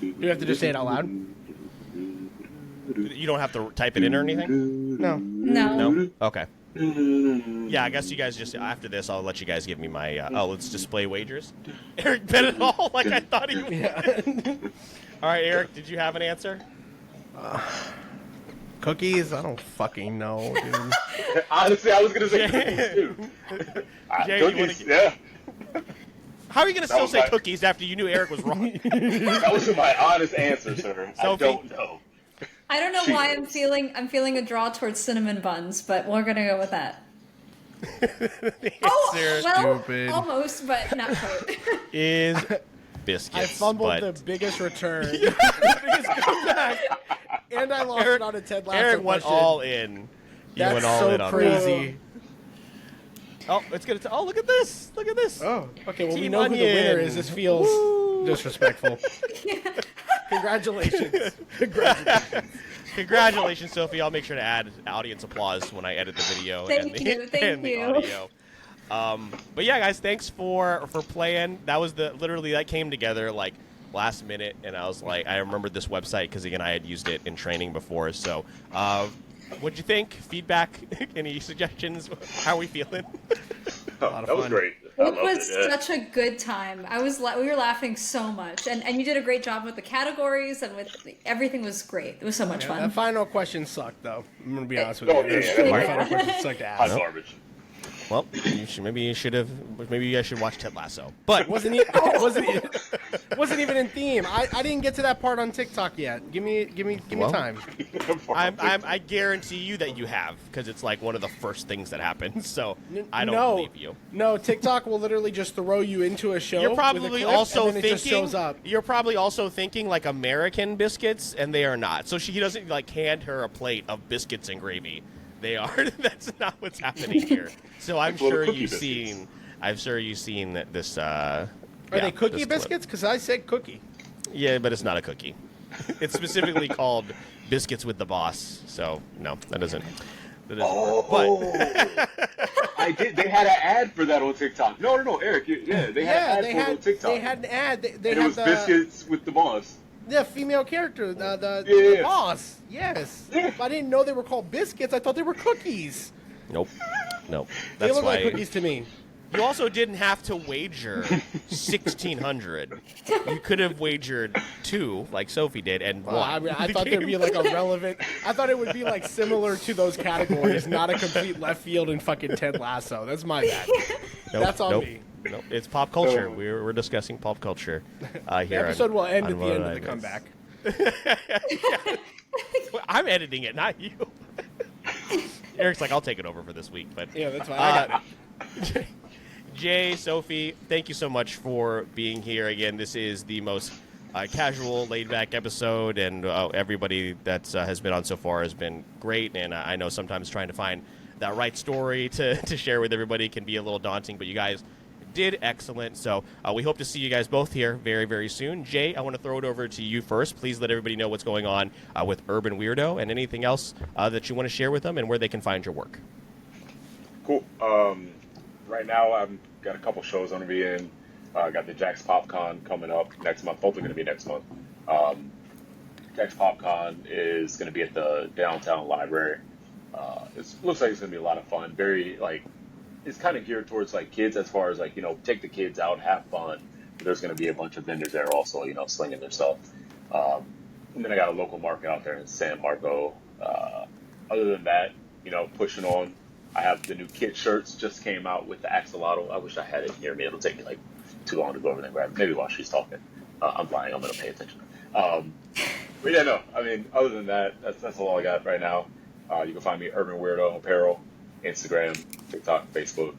You have to just say it out loud? You don't have to type it in or anything. No. No. No. Okay. Yeah, I guess you guys just after this, I'll let you guys give me my. Let's display wagers. Eric bet it all like I thought he would. Yeah. All right, Eric, did you have an answer? Cookies? I don't fucking know, dude. Honestly, I was gonna say cookies too. Jay, you wanna Cookies, get- yeah. How are you going to still was say my- cookies after you knew Eric was wrong? That was my honest answer, sir. Sophie? I don't know. I don't know why I'm feeling a draw towards cinnamon buns, but we're gonna go with that. Answer Well, Stupid. almost, but not quite. is biscuits. I fumbled but the biggest return. The biggest comeback. And I lost Eric- it on a Ted Lasso Eric went question. all in. You That's went all so in on crazy. Oh, it's gonna. Oh, look at this! Look at this! Oh, okay. Well, we Team know who the winner Onion. is. This feels disrespectful. Congratulations. Congratulations. Congratulations, Sophie! I'll make sure to add audience applause when I edit the video Thank and the, you, thank and the you. audio. But yeah, guys, thanks for playing. That was literally that came together like last minute, and I was like, I remembered this website because again, I had used it in training before. So, what'd you think? Feedback? Any suggestions? How are we feeling? lot of That was fun. great. I It loved was it. Yeah. such a good time. We were laughing so much, and you did a great job with the categories and with everything was great. It was so much That fun. final question sucked, though. I'm gonna be honest with Oh, you. yeah, My yeah. final question sucked Hot ass. garbage. Well, maybe you guys should watch Ted Lasso. But Wasn't even in theme. I didn't get to that part on TikTok yet. Give me Well, time. I guarantee you that you have because it's like one of the first things that happens. So I don't no, believe you. No, TikTok will literally just throw you into a show. You're with a probably clip, also and then it just thinking shows up. you're probably also thinking like American biscuits, and they are not. So he doesn't like hand her a plate of biscuits and gravy. They are. That's not what's happening here. So I'm Well, sure cookie you've biscuits. seen. I'm sure you've seen that this. Are they cookie biscuits? Because I said cookie. Yeah, but it's not a cookie. It's specifically called biscuits with the boss. So no, that doesn't work. But I did. They had an ad for that on TikTok. No, Eric. Yeah, they had an ad for it on TikTok. They had an ad. They and had it was biscuits with the boss. The female character, the boss. Yes. Yeah. But I didn't know they were called biscuits. I thought they were cookies. Nope. They That's look why like cookies to me. you also didn't have to wager 1,600. You could have wagered 2, like Sophie did, and Well, won. I mean, I thought there'd be like a relevant. I thought it would be like similar to those categories, not a complete left field and fucking Ted Lasso. That's my bad. That's on me. Nope. It's pop culture. We're discussing pop culture The here. episode will end at the end of the What-ifs. comeback. I'm editing it, not you. Eric's like, I'll take it over for this week, but Yeah, that's fine. I got it. Jay, Sophie, thank you so much for being here again. This is the most casual, laid-back episode, and everybody that has been on so far has been great. And I know sometimes trying to find that right story to share with everybody can be a little daunting, but you guys did excellent. So we hope to see you guys both here very, very soon. Jay, I want to throw it over to you first. Please let everybody know what's going on with Urban Weirdo and anything else that you want to share with them and where they can find your work. Cool. Right now, I've got a couple shows I'm going to be in. I got the Jack's PopCon coming up next month. Hopefully going to be next month. Jack's PopCon is going to be at the downtown library. It looks like it's going to be a lot of fun. Very, it's kind of geared towards, kids as far as, take the kids out, have fun. There's going to be a bunch of vendors there also, slinging their stuff. And then I got a local market out there in San Marco. Other than that, pushing on. I have the new kid shirts just came out with the axolotl. I wish I had it near me. It'll take me too long to go over there and grab it. Maybe while she's talking. I'm lying. I'm going to pay attention. But yeah, no. I mean, other than that, that's all I got right now. You can find me at Urban Weirdo Apparel, Instagram, TikTok, Facebook,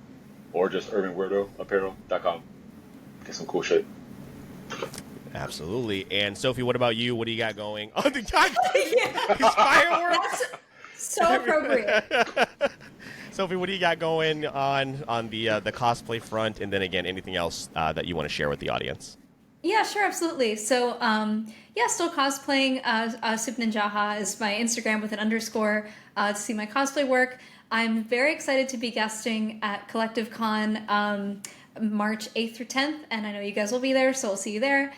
or just urbanweirdoapparel.com. Get some cool shit. Absolutely. And Sophie, what about you? What do you got going? Oh, the God! Yeah. Fireworks! That's so appropriate. Sophie, what do you got going on the cosplay front? And then again, anything else that you want to share with the audience? Yeah, sure, absolutely. So, still cosplaying. Sup Ninjaha is my Instagram with an underscore to see my cosplay work. I'm very excited to be guesting at Collective Con March 8th through 10th, and I know you guys will be there, so I'll see you there.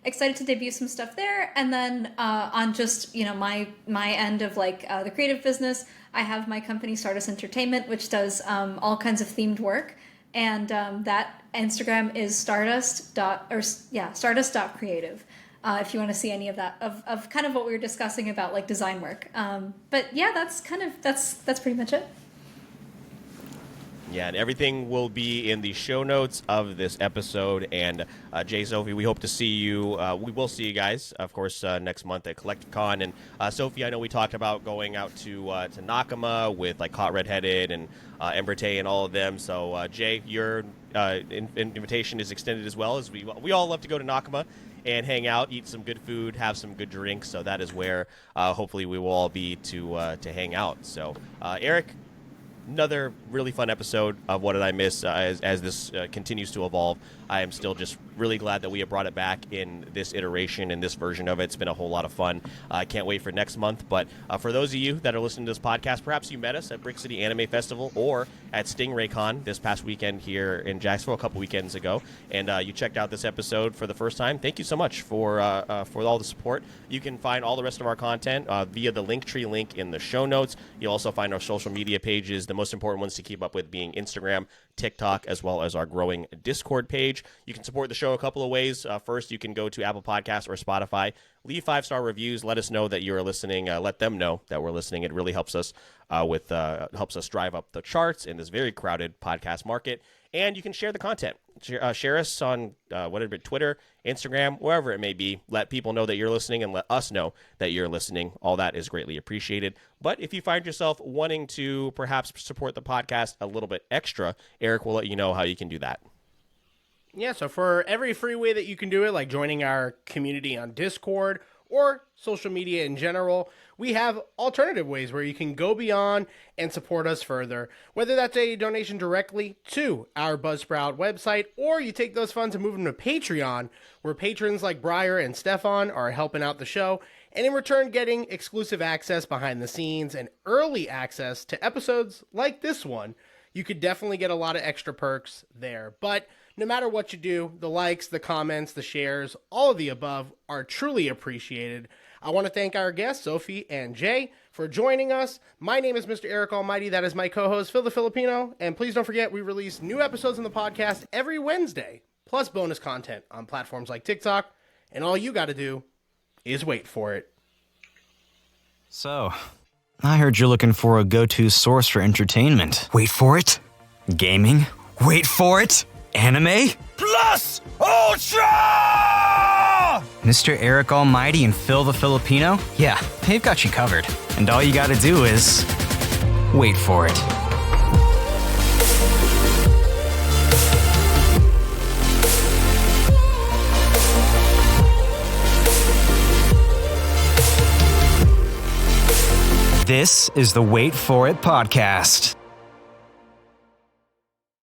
Excited to debut some stuff there, and then on just my end of the creative business, I have my company Stardust Entertainment, which does all kinds of themed work, and that Instagram is stardust.creative. If you want to see any of that of kind of what we were discussing about design work. But yeah, that's pretty much it. Yeah, and everything will be in the show notes of this episode. And Jay, Sophie, we hope to see you. We will see you guys, of course, next month at Collective Con. And Sophie, I know we talked about going out to Nakama with Caught Red-Headed and Emberte and all of them. So Jay, your invitation is extended as well, as we all love to go to Nakama and hang out, eat some good food, have some good drinks. So that is where hopefully we will all be to hang out. So Eric, another really fun episode of What Did I Miss as this continues to evolve. I am still just really glad that we have brought it back in this iteration, in this version of it. It's been a whole lot of fun. I can't wait for next month. But for those of you that are listening to this podcast, perhaps you met us at Brick City Anime Festival or at Stingray Con this past weekend here in Jacksonville a couple weekends ago, and you checked out this episode for the first time. Thank you so much for all the support. You can find all the rest of our content via the Linktree link in the show notes. You'll also find our social media pages, the most important ones to keep up with being Instagram, TikTok, as well as our growing Discord page. You can support the show a couple of ways. First, you can go to Apple Podcasts or Spotify, leave 5-star reviews, let us know that you're listening, let them know that we're listening. It really helps us helps us drive up the charts in this very crowded podcast market. And you can share the content. Share us on whatever, Twitter, Instagram, wherever it may be. Let people know that you're listening and let us know that you're listening. All that is greatly appreciated. But if you find yourself wanting to perhaps support the podcast a little bit extra, Eric will let you know how you can do that. Yeah, so for every free way that you can do it, like joining our community on Discord or social media in general, we have alternative ways where you can go beyond and support us further, whether that's a donation directly to our Buzzsprout website, or you take those funds and move them to Patreon, where patrons like Briar and Stefan are helping out the show, and in return getting exclusive access behind the scenes and early access to episodes like this one. You could definitely get a lot of extra perks there. But no matter what you do, the likes, the comments, the shares, all of the above are truly appreciated. I want to thank our guests, Sophie and Jay, for joining us. My name is MrEric Almighty. That is my co-host, PhilTheFilipino. And please don't forget, we release new episodes in the podcast every Wednesday, plus bonus content on platforms like TikTok. And all you got to do is wait for it. So, I heard you're looking for a go-to source for entertainment. Wait for it. Gaming? Wait for it. Anime? Plus Ultra! MrEric Almighty and PhilTheFilipino? Yeah, they've got you covered. And all you gotta do is wait for it. This is the Wait For It podcast.